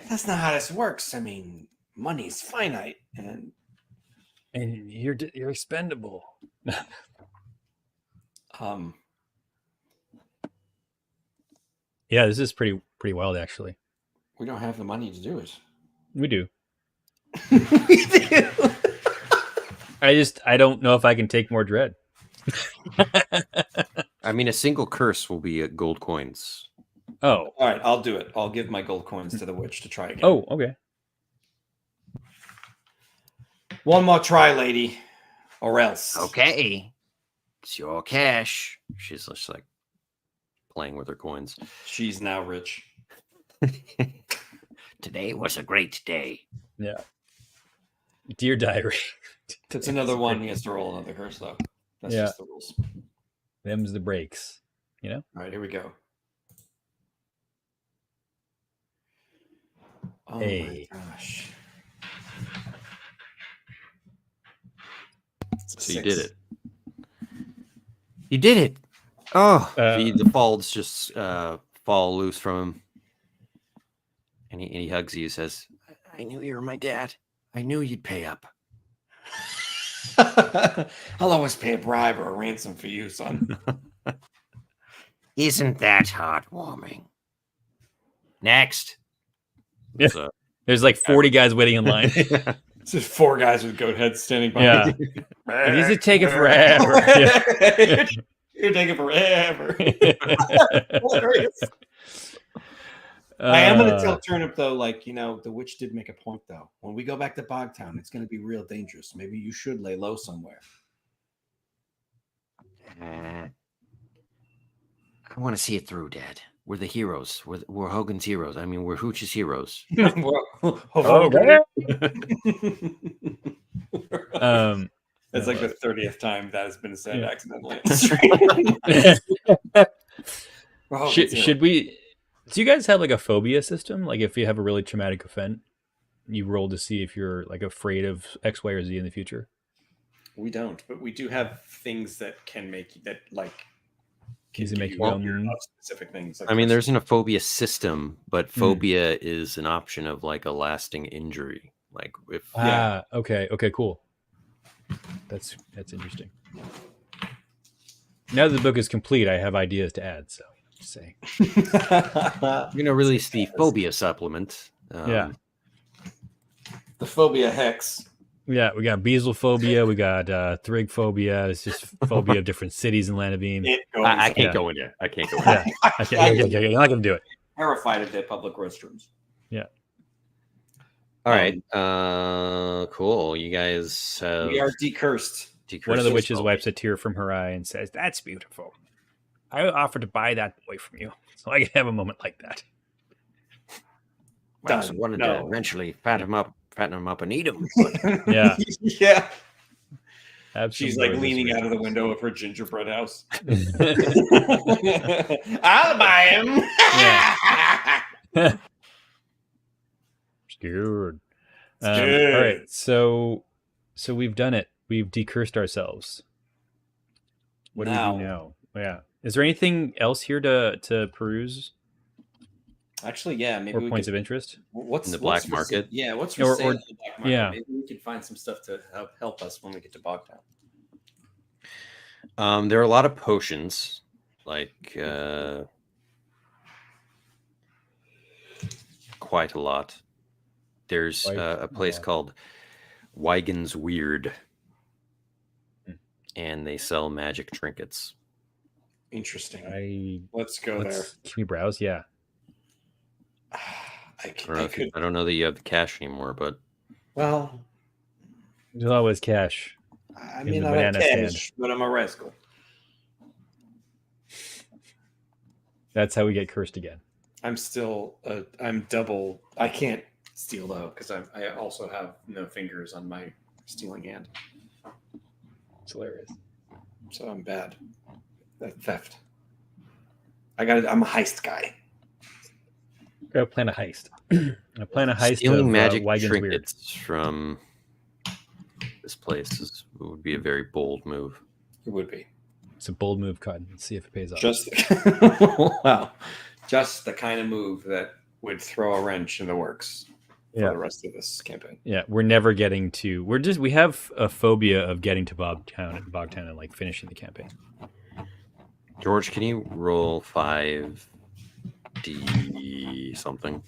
That's not how this works. I mean, money's finite, and you're expendable. Yeah, this is pretty wild actually. we don't have the money to do it. We do. We do. I don't know if I can take more dread. I mean, a single curse will be gold coins. Oh. All right, I'll do it. I'll give my gold coins to the witch to try again. Oh, okay. One more try, lady, or else. Okay. It's your cash. She's just like playing with her coins. She's now rich. Today was a great day. Yeah. Dear diary. It's another one. He has to roll another curse, though. That's Yeah. just the rules. Them's the breaks. You know? All right, here we go. Oh Hey. my gosh. So you did it. You did it. Oh, Uh, the folds just fall loose from him. And he hugs you, says, I knew you were my dad. I knew you'd pay up. I'll always pay a bribe or a ransom for you, son. Isn't that heartwarming? Next. Yeah. So, There's like 40 guys waiting in line. It's just 4 guys with goat heads standing Yeah. behind you. These are taking forever. Yeah. You're taking forever. Hilarious. I am going to tell Turnip, though, like, the witch did make a point, though. When we go back to Bogtown, it's going to be real dangerous. Maybe you should lay low somewhere. I want to see it through, Dad. We're the heroes. We're Hogan's heroes. I mean, we're Hooch's heroes. That's like the 30th time that has been said accidentally. Should we? Do you guys have like a phobia system? Like, if you have a really traumatic event, you roll to see if you're like afraid of X, Y, or Z in the future. We don't, but we do have things that can make you that like. Can make you specific things. Like I mean, there isn't a phobia system, but phobia is an option of like a lasting injury. Like if okay, cool. That's interesting. Now that the book is complete, I have ideas to add. So just saying, you're gonna release the phobia supplement. The phobia hex. Yeah, we got bezel phobia, we got thrig phobia. It's just phobia of different cities in Land of Eem. I can't go in there. I can't go in there. You're not gonna do it. Terrified of their public restrooms. Yeah. All right. Cool. You guys we are decursed. One of the witches wipes a tear from her eye and says, "That's beautiful. I offered to buy that boy from you, so I can have a moment like that." I wanted to eventually fatten him up and eat him. Yeah. Yeah. Absolutely. She's like leaning out of the window of her gingerbread house. I'll buy him. Yeah. Scared. All right. So we've done it. We've decursed ourselves. What do we do now? Yeah. Is there anything else here to peruse? Actually, yeah, maybe or points of interest. What's in the black market? Yeah, what's for sale in the black market? Yeah, maybe we can find some stuff to help us when we get to Bogtown. There are a lot of potions, like quite a lot. There's a place called Wygan's Weird, and they sell magic trinkets. Interesting. Let's go there. Can we browse? Yeah. I don't know that you have the cash anymore, but well, there's always cash. I mean, I have cash, but I'm a rascal. That's how we get cursed again. I'm still, I'm double. I can't steal though because I also have no fingers on my stealing hand. It's hilarious. So I'm bad at theft. I'm a heist guy. I plan a heist. I plan a heist. Stealing of, magic trinkets from this place would be a very bold move. It would be. It's a bold move, Cotton. Let's see if it pays off. Wow. Just the kind of move that would throw a wrench in the works for the rest of this campaign. Yeah, we're never getting to. We have a phobia of getting to Bogtown and like finishing the campaign. George, can you roll 5D something?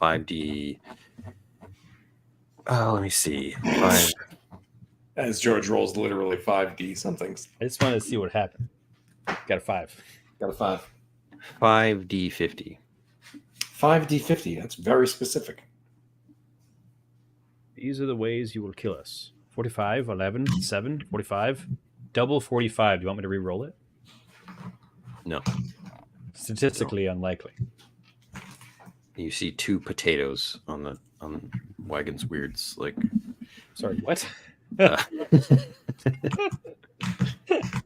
5D. Oh, let me see. 5. As George rolls literally 5D somethings. I just wanted to see what happened. Got a 5. Got a 5. 5D50. 5D50. That's very specific. These are the ways you will kill us. 45, 11, 7, 45. Double 45. Do you want me to re-roll it? No. Statistically unlikely. You see 2 potatoes on Wagon's Weirds. Like, sorry, what? There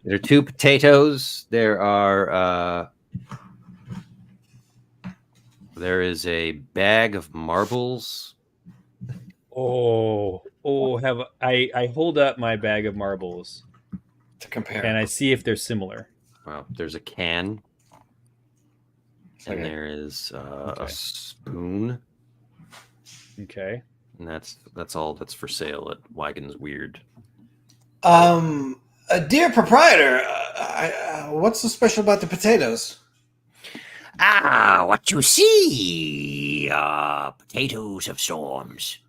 are 2 potatoes. There is a bag of marbles. I hold up my bag of marbles to compare, and I see if they're similar. Wow, there's a can, and there is a spoon. Okay, and that's all that's for sale at Wagon's Weird. Dear proprietor, what's so special about the potatoes? Ah, what you see are potatoes of storms.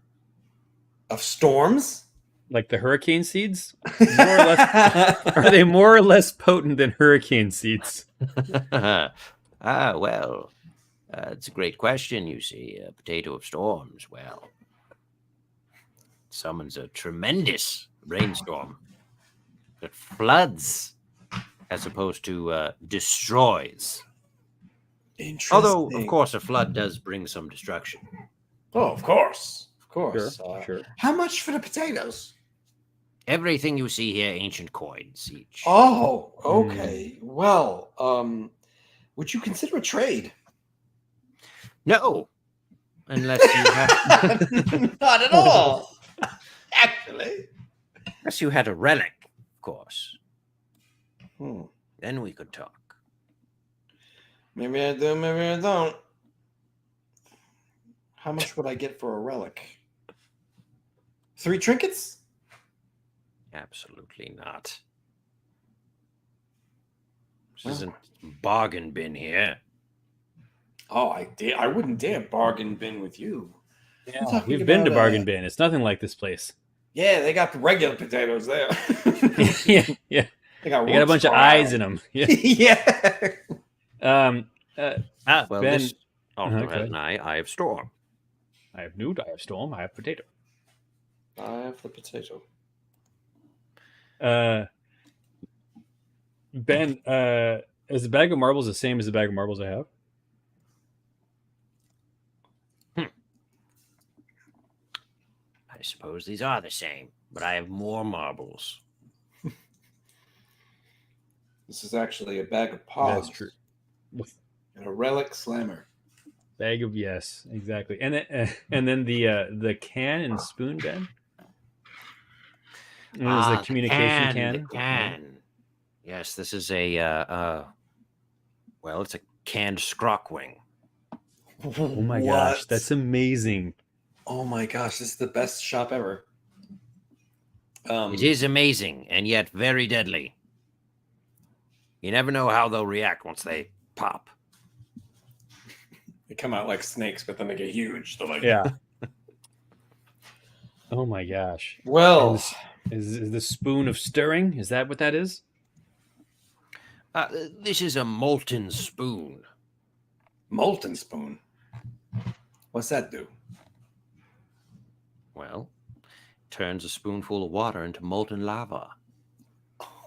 Of storms? Like the hurricane seeds? More or less, are they more or less potent than hurricane seeds? Well, it's a great question, you see. A potato of storms, well, summons a tremendous rainstorm that floods as opposed to destroys. Interesting. Although, of course, a flood does bring some destruction. Oh, of course. Of course. Sure. How much for the potatoes? Everything you see here, ancient coins each. Oh, okay. Well, would you consider a trade? No, unless you have, Not at all. Actually. unless you had a relic, of course. Hmm. Then we could talk. Maybe I do, maybe I don't. How much would I get for a relic? 3 trinkets? Absolutely not. This isn't bargain bin here. Oh, I wouldn't dare bargain bin with you. Yeah, we've been to bargain bin. It's nothing like this place. Yeah, they got the regular potatoes there. yeah. They got a bunch of eyes in them. Yeah. Yeah. Well, Ben, this also okay. has an eye of storm. I have newt, I have storm, I have potato. I have the potato. Ben, is the bag of marbles the same as the bag of marbles I have? I suppose these are the same, but I have more marbles. This is actually a bag of pods. That's true. And a relic slammer. Bag of yes, exactly. And then the can and spoon, Ben. And there's the communication can. The can. Yes, this is a well, it's a canned scrockwing. Oh my gosh, that's amazing. Oh my gosh, this is the best shop ever. It is amazing and yet very deadly. You never know how they'll react once they pop. They come out like snakes, but then they get huge. They're like, Yeah. Oh my gosh. Well, Is the spoon of stirring? Is that what that is? This is a molten spoon. molten spoon. What's that do? Well, turns a spoonful of water into molten lava.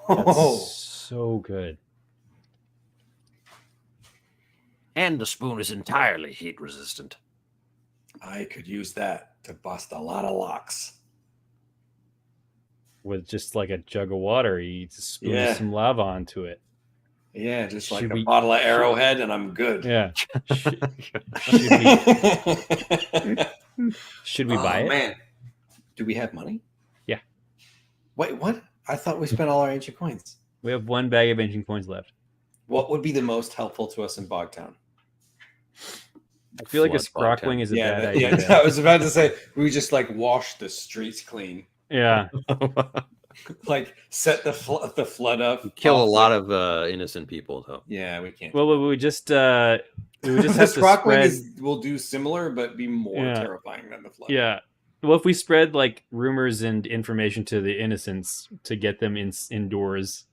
Oh, So good. And the spoon is entirely heat resistant. I could use that to bust a lot of locks. With just like a jug of water, you spoon Yeah. some lava onto it. Yeah, just like Should a we- bottle of Arrowhead, and I'm good. Yeah. Should we buy it? Man, do we have money? Yeah. Wait, what? I thought we spent all our ancient coins. We have one bag of ancient coins left. what would be the most helpful to us in Bogtown? I feel like a Flood scrockwing is a Yeah, bad yeah. idea. I was about to say we just like wash the streets clean, Yeah. like set the flood up. Kill a off lot the- of innocent people, though. Yeah, we can't. Well, we would just have the to Scrockwing spread. will do similar, but be more Yeah. terrifying than the flood. Yeah. Well, if we spread like rumors and information to the innocents to get them indoors,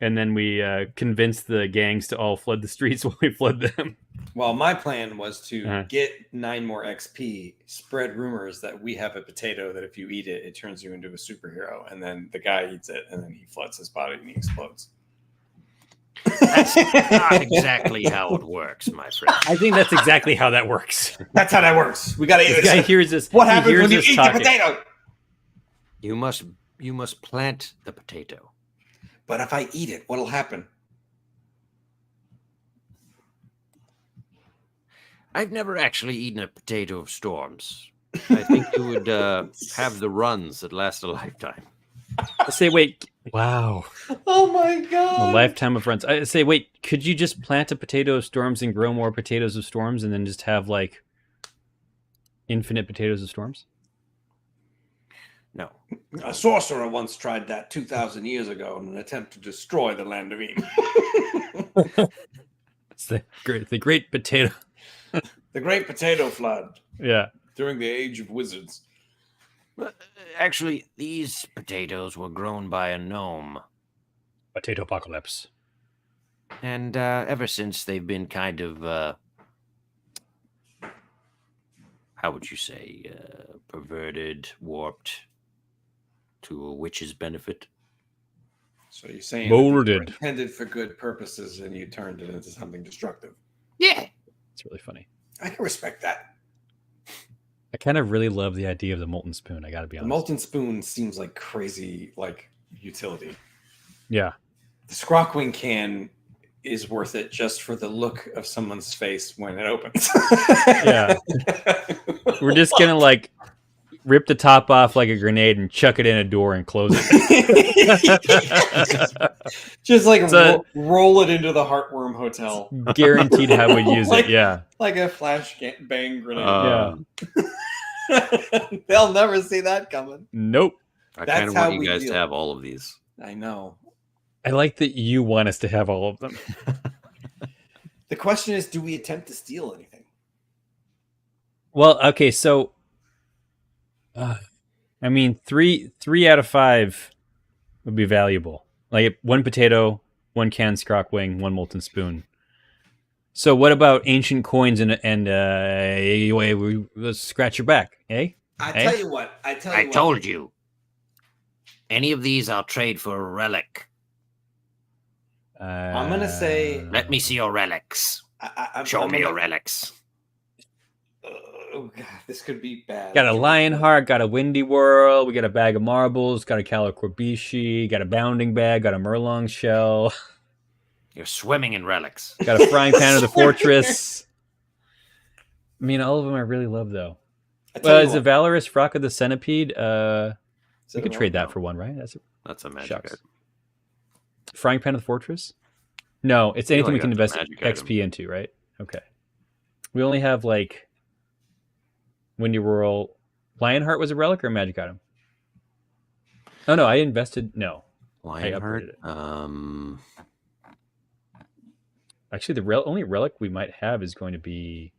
and then we convince the gangs to all flood the streets while we flood them. Well, my plan was to Uh-huh. get 9 more XP, spread rumors that we have a potato that if you eat it, it turns you into a superhero, and then the guy eats it, and then he floods his body and he explodes. That's not exactly how it works, my friend. I think that's exactly how that works. That's how that works. We got to eat This guy it. hears this. What he happens hears when you us eat talking. the potato? You must plant the potato. But if I eat it, what'll happen? I've never actually eaten a potato of storms. I think you would have the runs that last a lifetime. I say, wait. Wow. Oh my A god! lifetime of runs. I say, wait. Could you just plant a potato of storms and grow more potatoes of storms, and then just have like infinite potatoes of storms? No. A sorcerer once tried that 2,000 years ago in an attempt to destroy the land of Eem. It's the great potato. The Great Potato Flood Yeah. during the Age of Wizards. Actually, these potatoes were grown by a gnome. Potato apocalypse. And ever since they've been kind of, how would you say, perverted, warped to a witch's benefit. So you're saying that these were Molded. intended for good purposes and you turned it into something destructive. Yeah. It's really funny. I can respect that. I kind of really love the idea of the molten spoon. I got to be The honest. molten spoon seems like crazy, like utility. Yeah. The Scrockwing can is worth it just for the look of someone's face when it opens. Yeah. We're just going to like rip the top off like a grenade and chuck it in a door and close it. Just like a- roll it into the Heartworm Hotel. Guaranteed how we'd use it. Yeah. Like a flash bang grenade. Yeah. They'll never see that coming. Nope. I That's kind of how want we you guys deal. to have all of these. I know. I like that you want us to have all of them. The question is, do we attempt to steal anything? Well, okay, so I mean, three out of 5 would be valuable. Like 1 potato, 1 canned Scrockwing, 1 molten spoon. So what about ancient coins and let's scratch your back, eh? I Hey? tell you what. I told you. Any of these I'll trade for a relic. I'm gonna say- Let me see your relics. Show me your relics. Oh god, this could be bad. Got a Lionheart, got a Windy Whirl, we got a bag of marbles, got a Calicorbishi, got a bounding bag, got a Murlong shell, You're swimming in relics. got a frying pan of the fortress. I mean, all of them I really love, though. I tell Well, you is the what, Valorous Rock of the Centipede? is We it could a trade roll? that for 1, right? That's a magic Shucks. item. Frying pan of the fortress? No, it's feel anything we like can that's invest a magic XP into, right? Okay. We only have like Windy Whirl. Lionheart was a relic or a magic item? Oh no, I invested. No, Lionheart. upgraded actually, the only relic we might have is going to be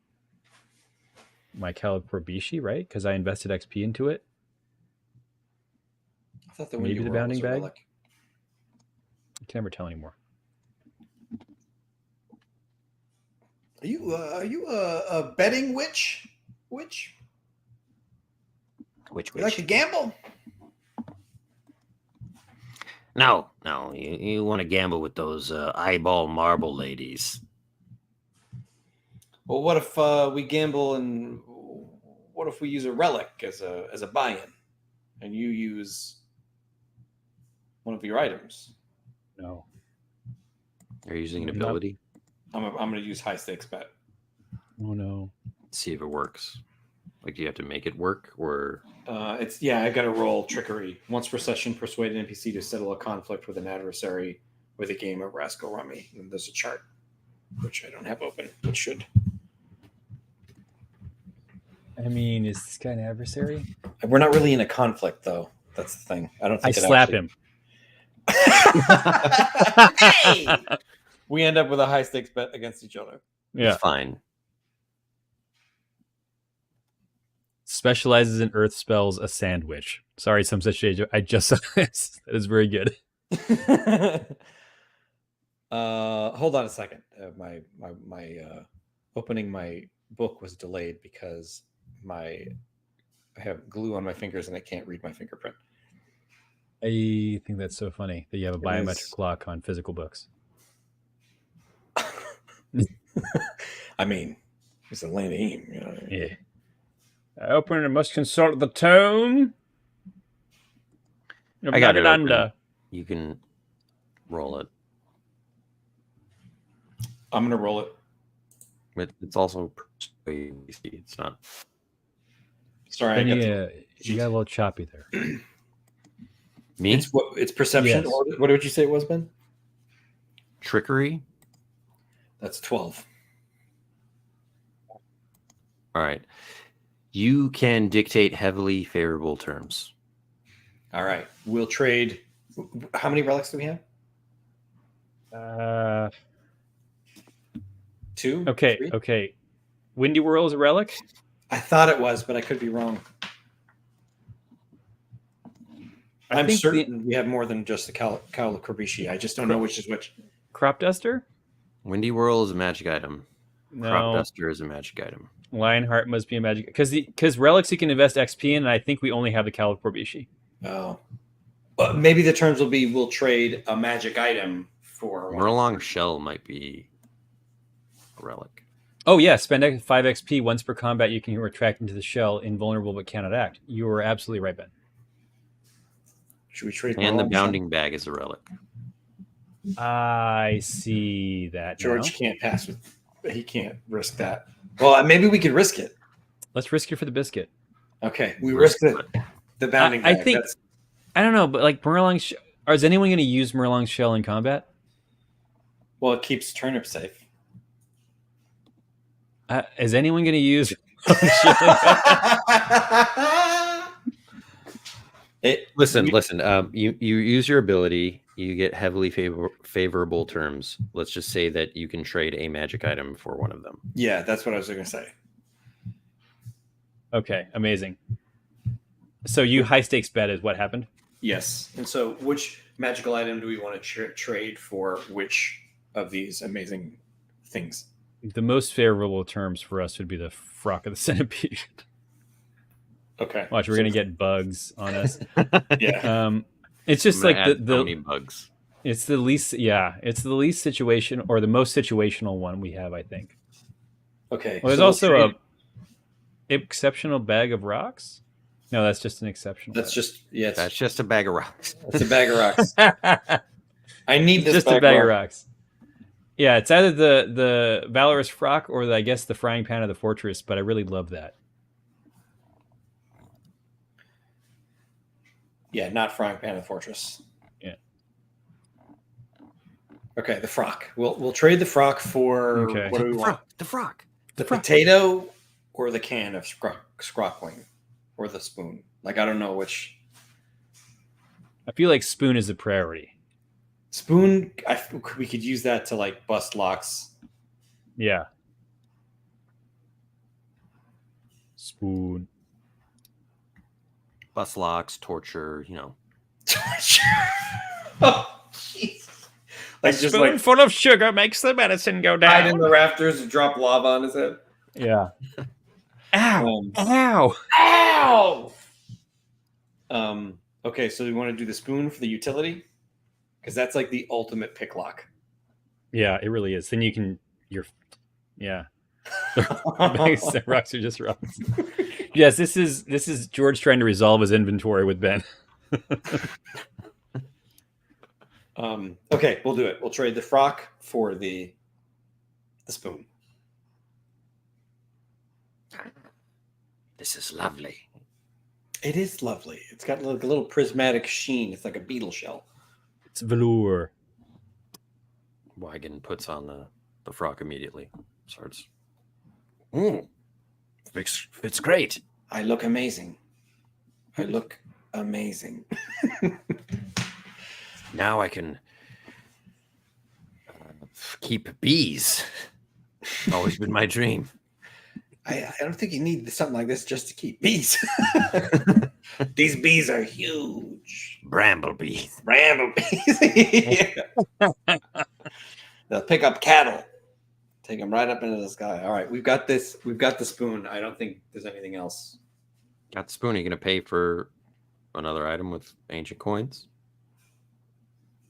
my Calicorbishi, right? Because I invested XP into it. I thought the Maybe Windy the Whirl bounding was a bag? relic. I can never tell anymore. Are you a betting witch? Which You like to gamble? No, you want to gamble with those eyeball marble ladies. Well, what if we gamble and what if we use a relic as a buy-in, and you use one of your items? No. Are you using an No. ability? I'm going to use high stakes bet. Oh no. See if it works. Like, do you have to make it work, or I got to roll trickery once per session. Persuade an NPC to settle a conflict with an adversary with a game of Rascal Rummy. And there's a chart which I don't have open, which should. I mean, is this guy an adversary? We're not really in a conflict, though. That's the thing. I don't I think slap him. Hey! We end up with a high stakes bet against each other. Yeah. it's fine? Specializes in earth spells, a sandwich. Sorry, some such age. I just saw this. That is very good. Hold on a second. My opening my book was delayed because I have glue on my fingers and I can't read my fingerprint. I think that's so funny that you have a It biometric is. lock on physical books. I mean, it's a Land of Eem. You know? Yeah. I open and must consult the tome. I got it open. under. You can roll it. I'm gonna roll it. It's also it's not. Sorry, Then I got you got a little choppy there. Me? it's perception. Yes. Or what did you say it was, Ben? Trickery. That's 12. All right. You can dictate heavily favorable terms. All right, we'll trade. How many relics do we have? 2. Okay, 3? okay. Windy Whirl is a relic? I thought it was, but I could be wrong. I I'm think certain we have more than just the Kalikorishi. I just don't know which is which. Crop Duster? Windy Whirl is a magic item. Crop No. Duster is a magic item. Lionheart must be a magic... Because relics you can invest XP in, and I think we only have the Kalikorishi. Oh. But maybe the terms will be we'll trade a magic item for one. Murloc Shell might be a relic. Oh, yeah. Spend 5 XP once per combat. You can retract into the shell, invulnerable but cannot act. You are absolutely right, Ben. Should we trade And the Murloc bounding bag is a relic. I see that George now. can't pass with... He can't risk that. Well, maybe we could risk it. Let's risk it for the biscuit. Okay, we risked it. The bounding I bag. think... I don't know, but like Murlong's... Is anyone going to use Murlong's Shell in combat? Well, it keeps turnip safe. Is anyone going to use Murlong's Shell? Listen. You use your ability. You get heavily favorable terms. Let's just say that you can trade a magic item for one of them. Yeah, that's what I was going to say. Okay, amazing. So you high stakes bet is what happened? Yes. And so which magical item do we want to trade for which of these amazing things? The most favorable terms for us would be the Frock of the Centipede. Okay. Watch, we're going to get bugs on us. Yeah. It's just like how many bugs. It's the least, it's the least situation or the most situational one we have, I think. Okay. Well, there's also a exceptional bag of rocks. No, that's just an exceptional. That's just That's just a bag of rocks. It's a bag of rocks. I need this just a bag of rocks. Yeah, it's either the valorous frock or I guess the frying pan of the fortress. But I really love that. Yeah, not frying pan of the fortress. Yeah. Okay, the frock. We'll trade the frock for what do we want? The frock. The potato or the can of scrockling or the spoon. Like I don't know which. I feel like spoon is a priority. Spoon, we could use that to like bust locks. Yeah. Spoon. Bust locks, torture, Oh, Jesus. Like just like full of sugar makes the medicine go Hide in the rafters and drop lava on his head. Yeah. Ow! Ow! Ow! Okay, so we want to do the spoon for the utility because that's like the ultimate pick lock. Yeah, it really is. Then you can. Yeah. Rocks are just rocks. Yes, this is George trying to resolve his inventory with Ben. Okay, we'll do it. We'll trade the frock for the spoon. This is lovely. It is lovely. It's got like a little prismatic sheen. It's like a beetle shell. It's velour. Wygan puts on the frock immediately. Starts. Fits great. I look amazing. I look amazing. Now I can keep bees. Always been my dream. I don't think you need something like this just to keep bees. These bees are huge. Bramblebees. Bramblebees. They'll pick up cattle. Take them right up into the sky. All right, we've got this. We've got the spoon. I don't think there's anything else. Got the spoon. Are you going to pay for another item with ancient coins?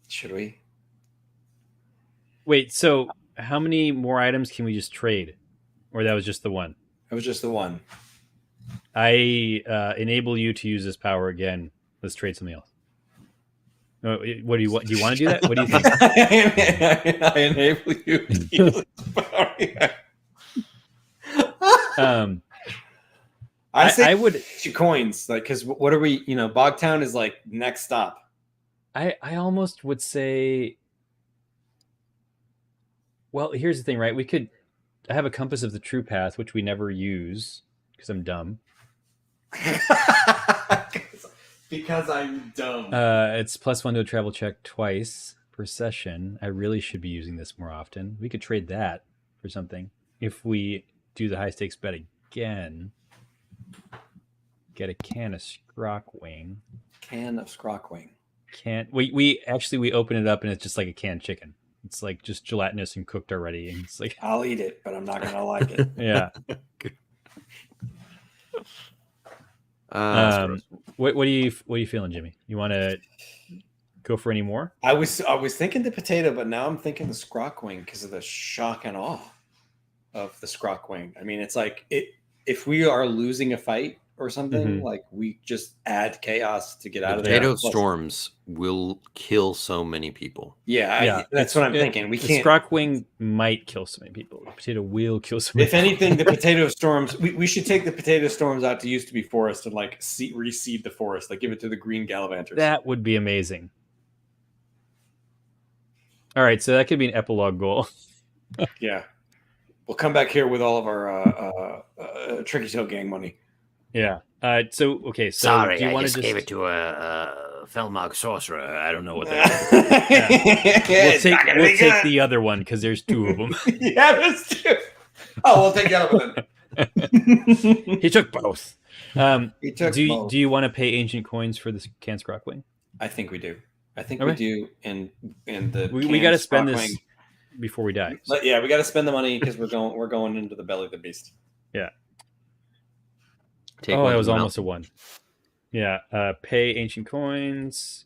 Should we? Wait, so how many more items can we just trade? Or that was just the one? That was just the one. I enable you to use this power again. Let's trade something else. What do you want? Do you want to do that? What do you think? I enable you to use this power. I say I would your coins, like, because what are we? Bogtown is like next stop. I almost would say. Well, here's the thing, right? We could. I have a compass of the true path, which we never use because I'm dumb. Because I'm dumb. It's +1 to a travel check twice per session. I really should be using this more often. We could trade that. for something. If we do the high stakes bet again, get a can of Scrockwing. Can of Scrockwing. We actually open it up and it's just like a canned chicken. It's like just gelatinous and cooked already, and it's like I'll eat it, but I'm not gonna like it. yeah. That's gross. What are you feeling, Jimmy? You want to go for any more? I was thinking the potato, but now I'm thinking the Scrockwing because of the shock and awe of the Scrockwing. I mean, it's like if we are losing a fight or something, like we just add chaos to get out of there. Potato storms will kill so many people. Yeah, that's what I'm thinking. We can't. The Scrockwing might kill so many people. The potato will kill so many If anything, the potato storms, we should take the potato storms out to used to be forest and like reseed the forest, like give it to the green Gallivanters. That would be amazing. All right, so that could be an epilogue goal. Yeah. We'll come back here with all of our Tricky Tail gang money. Yeah. So Sorry, do you I want just to gave it to a Felmog sorcerer. I don't know what that is. We'll take the other one because there's two of them. Yeah, there's two. Oh, we'll take the other one. He took both. He took both. Do you want to pay ancient coins for this can Scrockwing? I think we do. I think Okay. we do. And the We got to spend this before we die. But yeah, we got to spend the money because we're going into the belly of the beast. Yeah. Take Oh, one that to was the almost a one. Yeah. Pay ancient coins,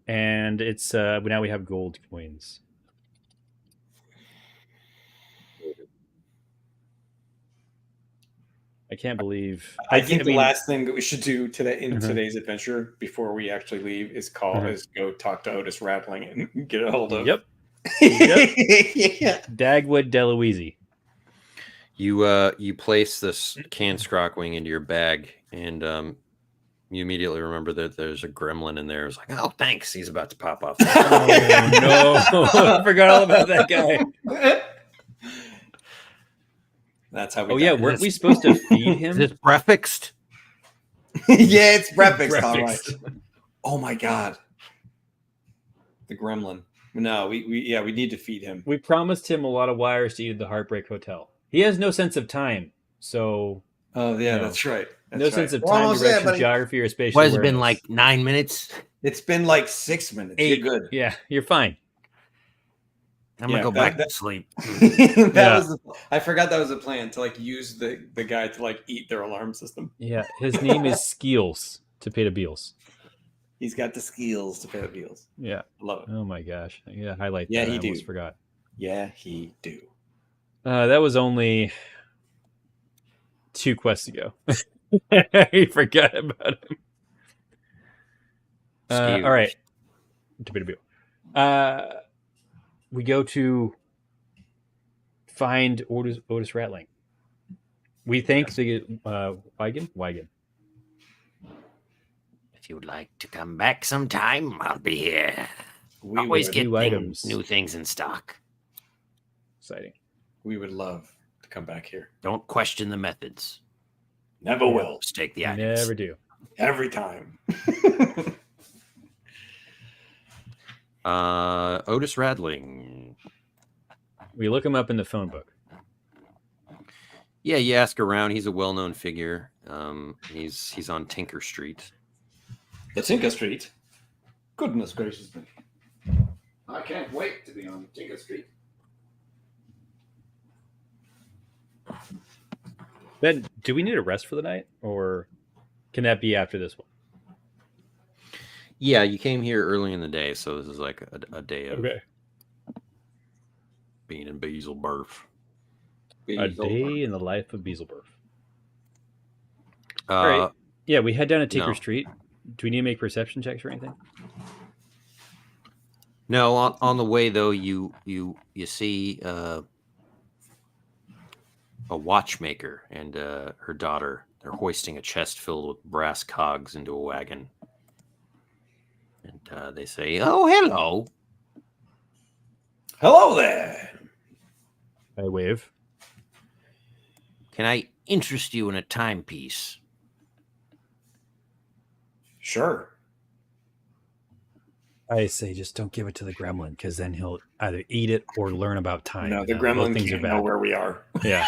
and it's now we have gold coins. I can't believe. I think the last thing that we should do today in today's adventure before we actually leave is go talk to Otis Rattling and get a hold of. Yep. Yeah. Dagwood Deloise. You place this canned Scrockwing into your bag, and you immediately remember that there's a gremlin in there. It's like, oh, thanks. He's about to pop off. Oh no! I forgot all about that guy. That's how we. Oh yeah, weren't we supposed to feed him? Is it prefixed? Yeah, it's breakfast. All right. Breakfast. Oh my god, the gremlin. No, we need to feed him. We promised him a lot of wires to eat at the Heartbreak Hotel. He has no sense of time, so Oh yeah, No. that's right. That's no right. sense of We're time, almost there, direction, buddy. geography, or spatial. What has it been, awareness. like 9 minutes? It's been like 6 minutes. 8. You're good. Yeah, you're fine. I'm going Yeah, to go back to sleep. I forgot that was a plan to like use the guy to like eat their alarm system. Yeah, his name is Skeels to pay the bills. He's got the skills to pay the bills. Yeah. Love it. Oh my gosh. Yeah, highlight Yeah, that. he I almost do. forgot. Yeah, he do. That was only 2 quests ago. I forgot about him. Skews. All right. We go to find Otis Rattling. We thank the Wygan. If you'd like to come back sometime, I'll be here. We Always would, get New items. new things in stock. Exciting. we would love to come back here. Don't question the methods. Never will. Just take the items. Never do. Every time. Otis Rattling. We look him up in the phone book. Yeah, you ask around. He's a well-known figure. He's on Tinker Street. The Tinker Street. Goodness gracious me. I can't wait to be on Tinker Street. Ben, do we need a rest for the night, or can that be after this one? Yeah, you came here early in the day, so this is like a day of being in Beelzebub. A day in the life of Beelzebub. Uh, All right. Yeah, we head down to Tinker no. Street. Do we need to make perception checks or anything? No, on the way though, you see a watchmaker and her daughter. They're hoisting a chest filled with brass cogs into a wagon, and they say, "Oh, hello." Hello there. I wave. Can I interest you in a timepiece? Sure. I say just don't give it to the gremlin, because then he'll either eat it or learn about time. No, the Both gremlin things can't are know bad. where we are. Yeah.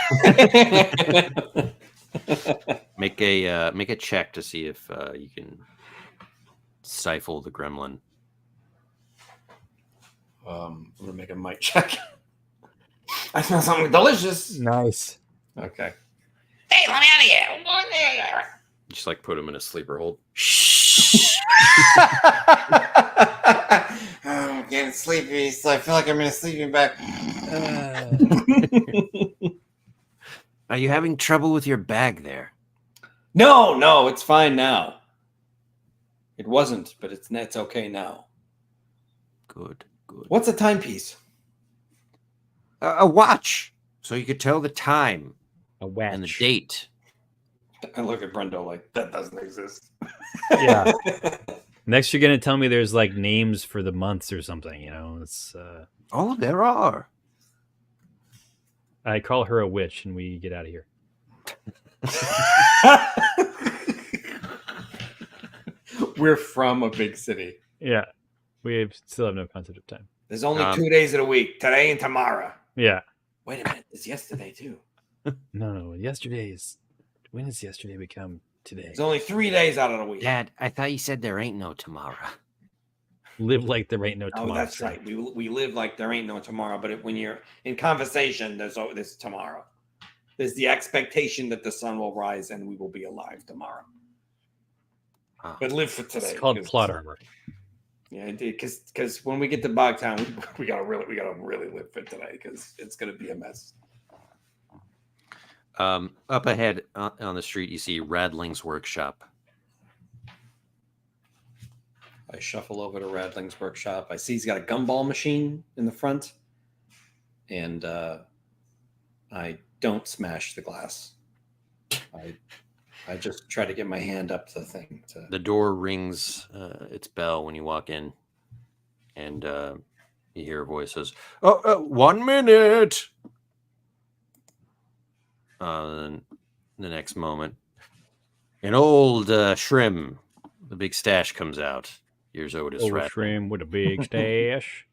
Make a check to see if you can stifle the gremlin. I'm gonna make a mic check. I smell something delicious. Nice. Okay. Hey, let me out of here! Just like put him in a sleeper hold. I'm getting sleepy, so I feel like I'm in a sleeping bag. Are you having trouble with your bag there? No, it's fine now. It wasn't, but it's okay now. Good, good. What's a timepiece? A watch, so you could tell the time A watch. and the date. I look at Brendo like that doesn't exist. Yeah. Next, you're gonna tell me there's like names for the months or something. You know, it's. Oh, there are. I call her a witch, and we get out of here. We're from a big city. Yeah, still have no concept of time. There's only 2 days of the week, today and tomorrow. Yeah. Wait a minute, it's yesterday too. No. Yesterday's. When has yesterday become today? There's only 3 days out of the week. Dad, I thought you said there ain't no tomorrow. Live like there ain't no tomorrow. Oh, that's right. We live like there ain't no tomorrow. But when you're in conversation, there's tomorrow. There's the expectation that the sun will rise and we will be alive tomorrow. Ah. But live for today. It's called 'cause- plot armor. Yeah, indeed. Because when we get to Bogtown, we gotta really live for today because it's gonna be a mess. Up ahead on the street, you see Radling's workshop. I shuffle over to Radling's workshop. I see he's got a gumball machine in the front, and I don't smash the glass. I just try to get my hand up to the thing. The door rings its bell when you walk in, and you hear a voice says, "Oh, 1 minute." Then the next moment, an old Shrim, the big stash, comes out. Here's Otis Old Radling. Shrim with a big stash.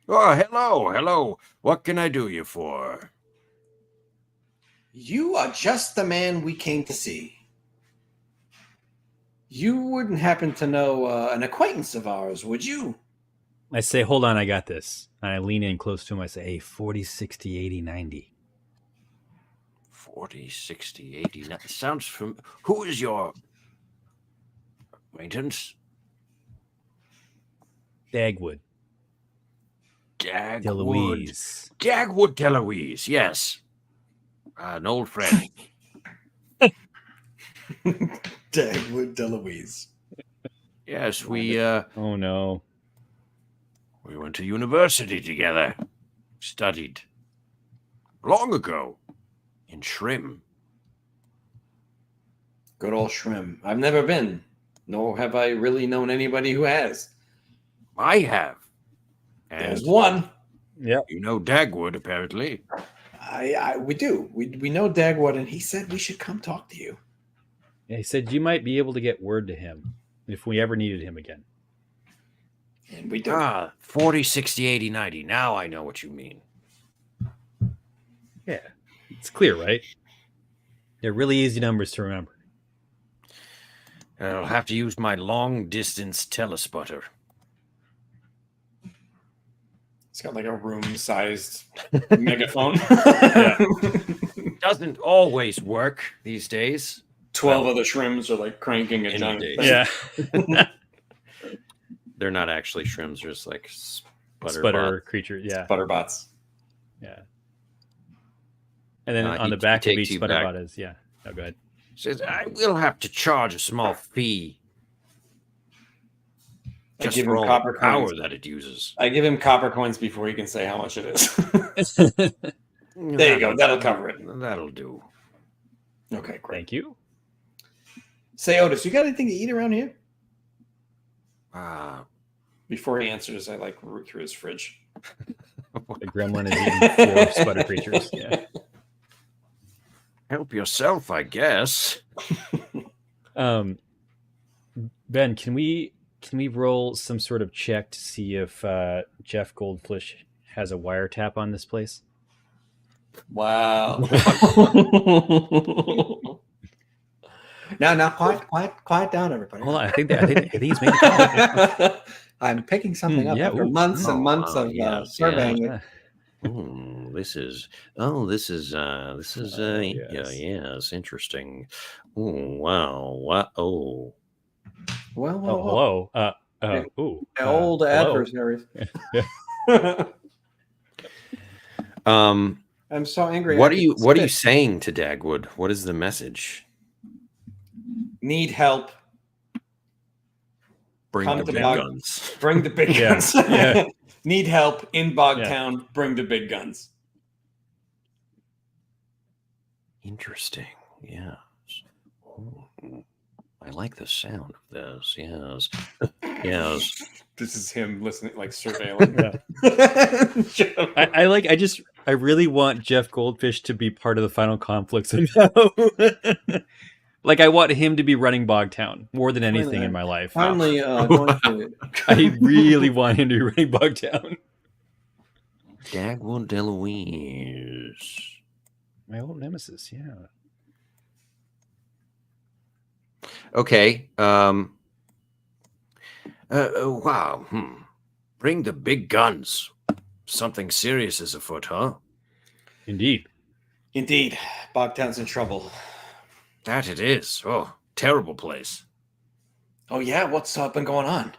Oh, hello. What can I do you for? You are just the man we came to see. You wouldn't happen to know an acquaintance of ours, would you? I say, hold on, I got this. And I lean in close to him. I say, hey, 40, 60, 80, 90. 40, 60, 80. That sounds from. Who is your acquaintance? Dagwood. Dagwood. Deloise. Dagwood Deloise, yes. An old friend. Dagwood Deloise. Yes, we Oh, no. we went to university together. Studied long ago in Shrim. Good old Shrim. I've never been, nor have I really known anybody who has. I have. And There's one. Yep. you know Dagwood, apparently. We do. We know Dagwood, and he said we should come talk to you. Yeah, he said you might be able to get word to him if we ever needed him again. And we do. 40, 60, 80, 90. Now I know what you mean. Yeah. It's clear, right? They're really easy numbers to remember. I'll have to use my long-distance telespotter. It's got like a room-sized megaphone. Yeah. Doesn't always work these days. 12 of the Shrims are like cranking a Any giant day. thing. Yeah. They're not actually Shrims, they're just like Sputter creature. Yeah. Butterbots. Yeah. And then on he the back of takes each you Sputterbot back. is, yeah. Oh, go ahead. Says, I will have to charge a small fee. I Just give for him all copper the power coins. that it uses. I give him copper coins before he can say how much it is. There you go. That'll cover it. That'll do. Okay, great. Thank you. Say, Otis, you got anything to eat around here? Ah, Before he answers, I like root through his fridge. The gremlin is eating 4 sputter creatures. Yeah. help yourself, I guess. Ben, can we Can we roll some sort of check to see if Jeff Goldfish has a wiretap on this place? Wow. Now, quiet down, everybody. Hold on, I think he's made a call. I'm picking something up Yeah, after ooh. months and months of yes, surveying. Yeah. This is yes. yes, interesting. Oh wow, what? Oh, Well, Oh, hello. Ooh. old hello. adversaries. Yeah. I'm so angry. what I are you could what are you spit. saying to Dagwood? What is the message? Need help? Bring Come the to big Bog- guns. Bring the big Yeah, guns. yeah. Need help in Bogtown? Bring the big guns. Interesting. Yes. Oh, I like the sound of this. Yes. Yes. This is him listening, like surveilling. I really want Jeff Goldfish to be part of the final conflict somehow. Like I want him to be running Bogtown more than anything in my life. Finally, going to I really want him to be running Bogtown. Dagwood Deloise. My old nemesis, yeah. Okay. Wow. Bring the big guns. Something serious is afoot, huh? Indeed. Indeed, Bogtown's in trouble. That it is. Oh, terrible place. Oh yeah, what's been going on?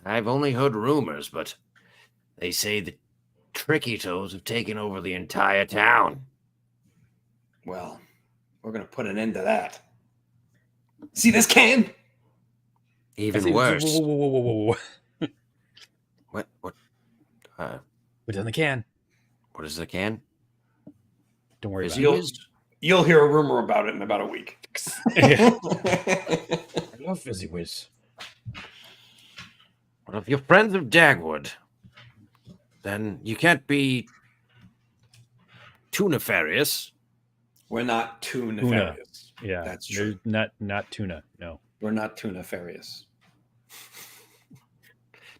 I've only heard rumors, but they say the Tricky Toes have taken over the entire town. Well, we're gonna put an end to that. See this can? Even worse. Whoa. What? What's in the can? What is the can? Don't worry Is about he it. whiz? You'll hear a rumor about it in about a week. I love Fizzy Whiz. Well, if you're friends of Dagwood, then you can't be too nefarious. We're not too nefarious. Yeah, That's true. Not tuna. No. We're not too nefarious.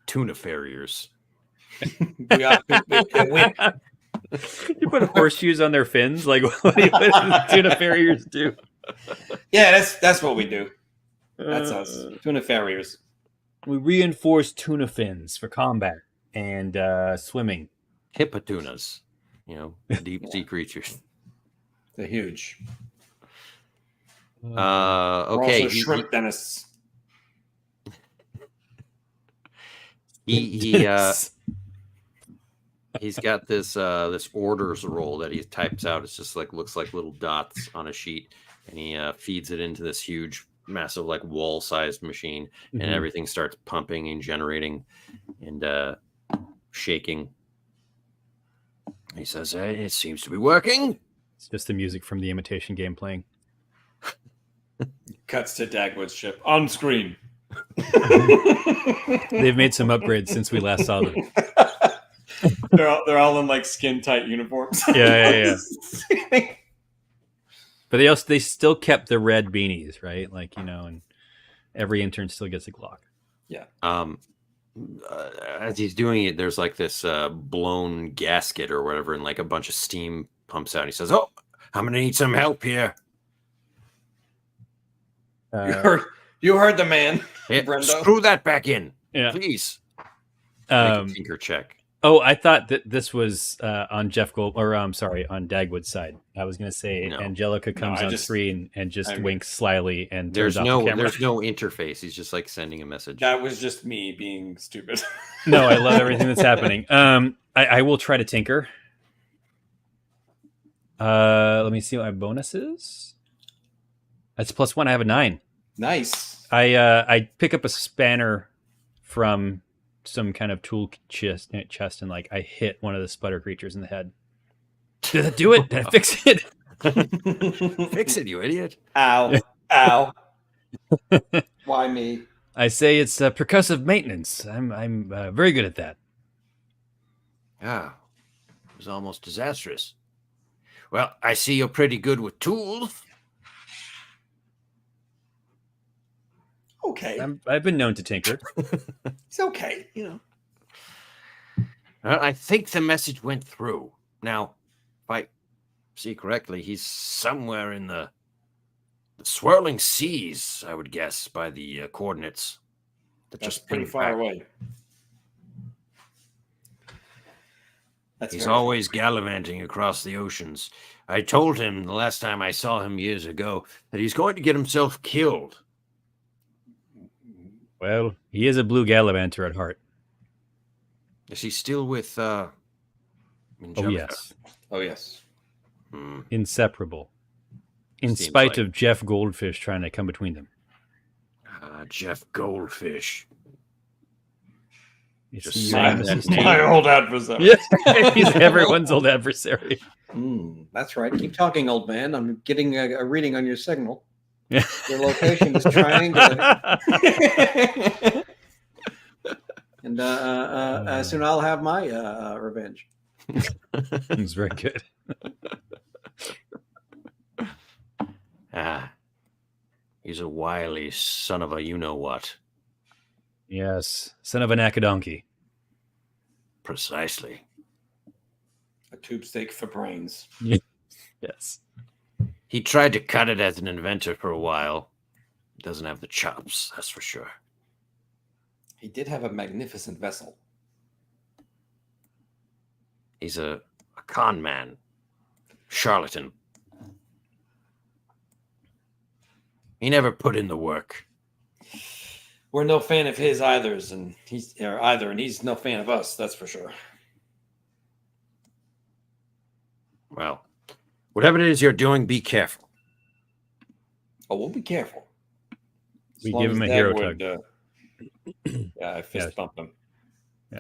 Tuna farriers. We are. You put horseshoes on their fins? Like, what do tuna farriers do? Yeah, that's what we do. That's us. Tuna farriers. We reinforce tuna fins for combat and swimming. Hippotunas. Deep sea creatures. They're huge. Mm. We're Okay. also shrimp dentists. He's got this orders roll that he types out. It's just looks like little dots on a sheet, and he feeds it into this huge, massive, like wall-sized machine, and everything starts pumping and generating and shaking. He says, "It seems to be working." It's just the music from the imitation game playing. Cuts to Dagwood's ship on screen. They've made some upgrades since we last saw them. They're all in like skin tight uniforms. Yeah. But they still kept the red beanies, right? Like, and every intern still gets a Glock. Yeah. As he's doing it, there's like this blown gasket or whatever, and like a bunch of steam pumps out. He says, "Oh, I'm gonna need some help here." You heard the man. Hey, Brendo. screw that back in, Yeah. please. Make a tinker check. Oh, I thought that this was on on Dagwood's side. I was going to say No. Angelica comes on screen and just winks slyly and turns off the camera. There's no interface. He's just like sending a message. That was just me being stupid. No, I love everything that's happening. I will try to tinker. Let me see what my bonus is. That's +1. I have a 9. Nice. I pick up a spanner from some kind of tool chest and like I hit one of the sputter creatures in the head. Did I do it? Did I fix it? Fix it, you idiot. Ow. Ow. Why me? I say it's percussive maintenance. I'm very good at that. Ah, it was almost disastrous. Well, I see you're pretty good with tools. Oh, okay. I've been known to tinker. He's okay. You know. Well, I think the message went through. Now, if I see correctly, he's somewhere in the swirling seas, I would guess, by the coordinates. That That's just pretty pinged far back. away. He's always gallivanting across the oceans. I told him the last time I saw him years ago that he's going to get himself killed. Well, he is a blue gallivanter at heart. Is he still with Oh, Angelica? yes. Oh yes. Hmm. Inseparable. In Seems spite like- of Jeff Goldfish trying to come between them. Jeff Goldfish. It's Just the saying Nemesis that name. team. My old adversary. Yeah, he's everyone's old adversary. That's right. Keep talking, old man. I'm getting a reading on your signal. Yeah. Your location is triangular. And soon I'll have my revenge. It's very good. He's a wily son of a you-know-what. Yes, son of an akadonkey. Precisely. A tube steak for brains. Yes. He tried to cut it as an inventor for a while. Doesn't have the chops, that's for sure. He did have a magnificent vessel. He's a con man. Charlatan. He never put in the work. We're no fan of his either, and he's no fan of us. That's for sure. Well, whatever it is you're doing, be careful. Oh, we'll be careful. As We long give as him a Dad hero would, tug. Yeah, I fist Yeah. bumped him. Yeah.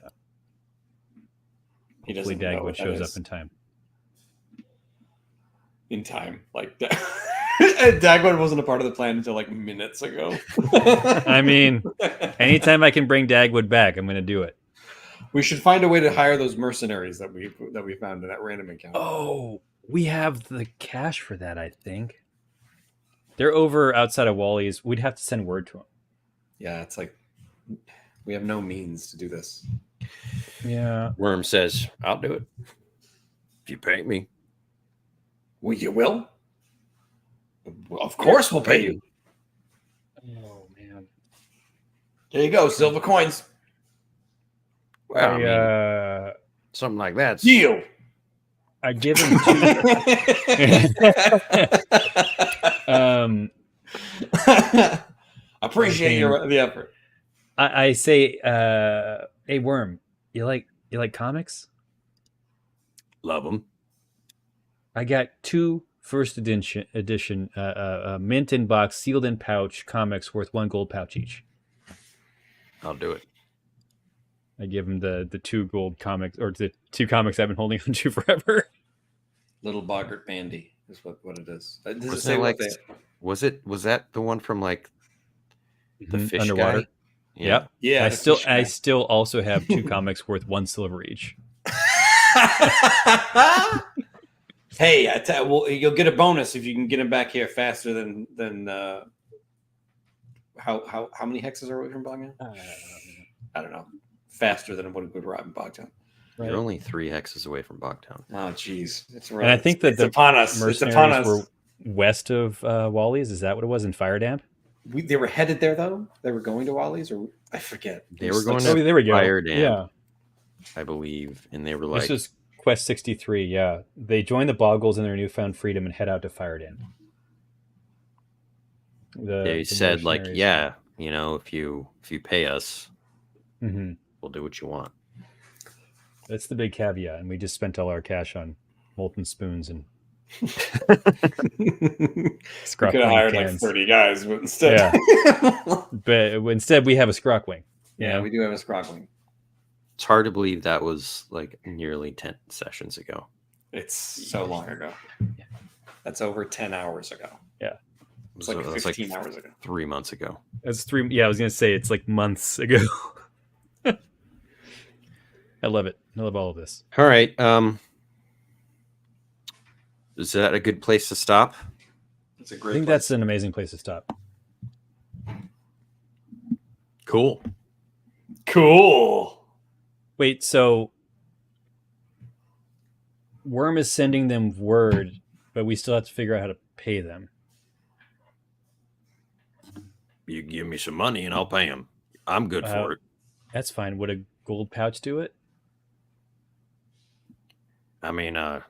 He Hopefully doesn't know Dagwood what that shows is up in time. in time. Like that. Dagwood wasn't a part of the plan until like minutes ago. I mean, anytime I can bring Dagwood back, I'm going to do it. we should find a way to hire those mercenaries that we found in that random encounter. Oh, we have the cash for that, I think. They're over outside of Wally's. We'd have to send word to them. Yeah, it's like we have no means to do this. Yeah. Worm says, I'll do it. If you pay me. Well, you will. Well, of course, we'll pay you. Oh, man. There you go, silver coins. Well, I mean, I something like that. Deal. give him two. Appreciate the effort. I say, hey, Worm, you like comics? Love them. I got 2 first edition mint in box, sealed in pouch comics worth 1 gold pouch each. I'll do it. I give him the 2 gold comics, or the 2 comics I've been holding on to forever. Little Boggart Bandy is what it is. Does it Wasn't say it what like, was that the one from like the fish Underwater. guy? Yep. Yeah, I still also have 2 comics worth 1 silver each. Hey, well, you'll get a bonus if you can get him back here faster than how many hexes are we from Bogtown? I don't know. Faster than what would arrive in Bogtown. Right. You're only 3 hexes away from Bogtown. Oh, jeez. It's And I think that it's the upon us. It's upon mercenaries us. were west of Wally's. Is that what it was in Fire Damp? They were headed there though. They were going to Wally's, or I forget. They were going Oh, to there we go. Fire Damp, Yeah. I believe. And they were like, This is Quest 63, yeah. They join the Boggles in their newfound freedom and head out to Fire Damp. they said like, yeah, you know, if you pay us, Mhm. we'll do what you want. That's the big caveat, and we just spent all our cash on molten spoons and We Scrock could have wing hired like cans. 30 guys, but instead, But instead, we have a Scrock wing. yeah, we do have a Scrockling. It's hard to believe that was like nearly 10 sessions ago. It's so long ago. That's over 10 hours ago. It's like That's 15 hours ago. 3 months ago. That's 3. Yeah, I was gonna say it's like months ago. I love it. I love all of this. All right. Is that a good place to stop? It's a I great think place. that's an amazing place to stop. Cool. Cool. Wait, so Worm is sending them word, but we still have to figure out how to pay them. You give me some money and I'll pay him. I'm good for it. That's fine. Would a gold pouch do it? I mean, I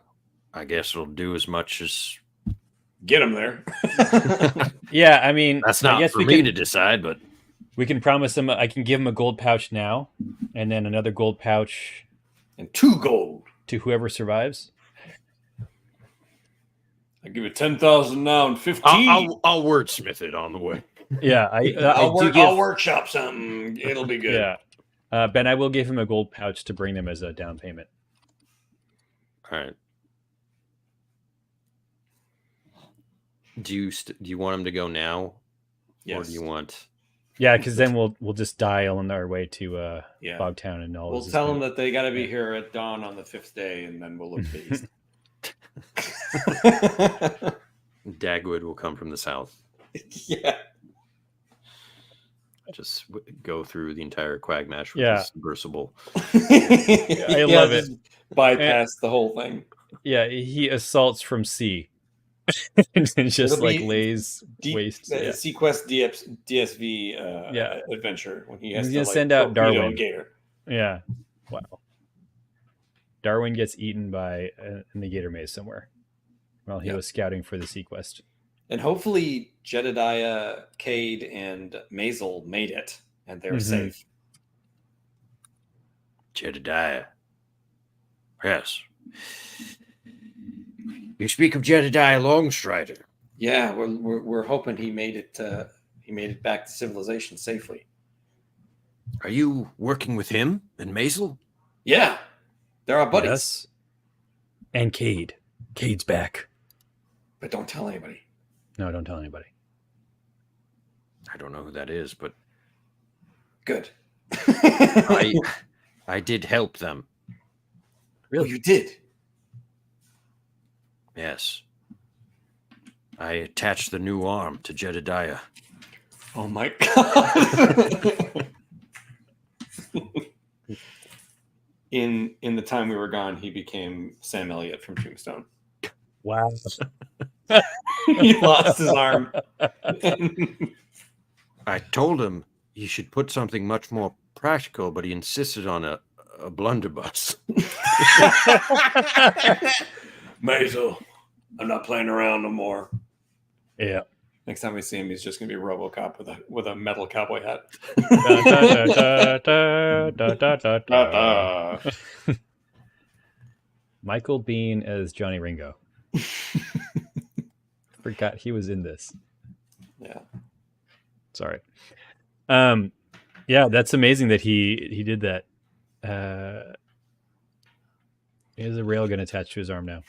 guess it'll do as much as. Get him there. Yeah, I mean, That's I not guess for we me can, to decide, but we can promise him. I can give him a gold pouch now, and then another gold pouch And 2 gold. to whoever survives. I give it 10,000 now and 15. I'll wordsmith it on the way. Yeah, I'll workshop something. It'll be good. Yeah, Ben, I will give him a gold pouch to bring them as a down payment. All right. Do you want him to go now, Yes. or do you want? Yeah, because then we'll just dial on our way to Yeah. Bogtown and all. We'll this tell is them that they got to be here at dawn on the 5th day, and then we'll look to the east. Dagwood will come from the south. Yeah. Just go through the entire Quagmash with Yeah. his submersible. I love it. just bypass the whole thing. Yeah, he assaults from sea, and then just It'll like be lays waste. Yeah. Sequest DSV Yeah. adventure when he has He's to gonna send out torpedo a Darwin. gator. Yeah. Wow. Darwin gets eaten by in the gator maze somewhere while he Yep. was scouting for the Sequest. And hopefully Jedediah, Cade, and Maisel made it, and they're Mhm. safe. Jedediah. Yes. You speak of Jedediah Longstrider. Yeah, we're hoping he made it. He made it back to civilization safely. Are you working with him and Maisel? Yeah, they're our buddies. Yes. And Cade. Cade's back. But don't tell anybody. No, don't tell anybody. I don't know who that is, but Good. I did help them. Oh, you did. Yes. I attached the new arm to Jedediah. Oh my god. In the time we were gone, he became Sam Elliott from Tombstone. Wow. He lost his arm. I told him he should put something much more practical, but he insisted on a blunderbuss. Maisel, I'm not playing around no more. Yeah. Next time we see him, he's just gonna be RoboCop with a metal cowboy hat. Michael Bean as Johnny Ringo. Forgot he was in this. Yeah. Sorry. Yeah, that's amazing that he did that. He has a railgun attached to his arm now.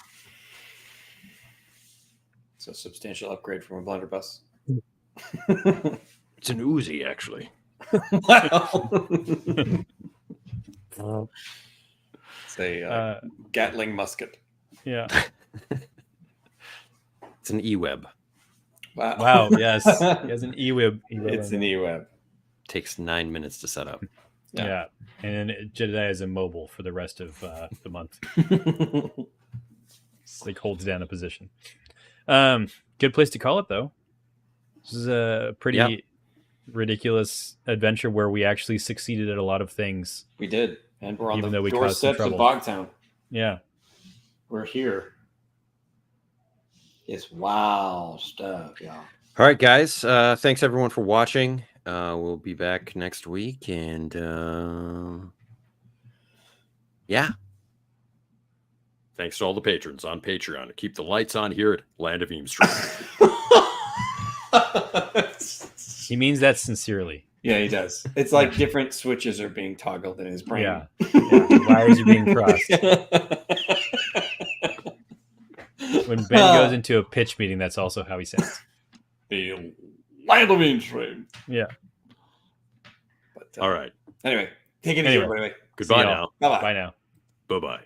It's a substantial upgrade from a blunderbuss. It's an Uzi, actually. Wow. It's a Gatling musket. Yeah. It's an E-Web. Wow. Wow. Yes. He has an E-Web. It's an E-Web. Takes 9 minutes to set up. Yeah. And then Jedediah is immobile for the rest of the month. It's like holds down a position. Good place to call it, though. This is a pretty ridiculous adventure where we actually succeeded at a lot of things. We did. And we're on Even the though we caused some doorsteps of trouble. Bogtown. Yeah. We're here. It's wild stuff, y'all. All right, guys. Thanks, everyone, for watching. We'll be back next week. And, yeah. Thanks to all the patrons on Patreon to keep the lights on here at Land of Eem Stream. He means that sincerely. Yeah, he does. It's like different switches are being toggled in his brain. Yeah. Wires are being crossed. When Ben goes into a pitch meeting, that's also how he sounds. The Land of Eem Stream. Yeah. But, All right. Anyway, take it easy, everybody. Goodbye y'all. now. Bye-bye. Bye now. Bye-bye.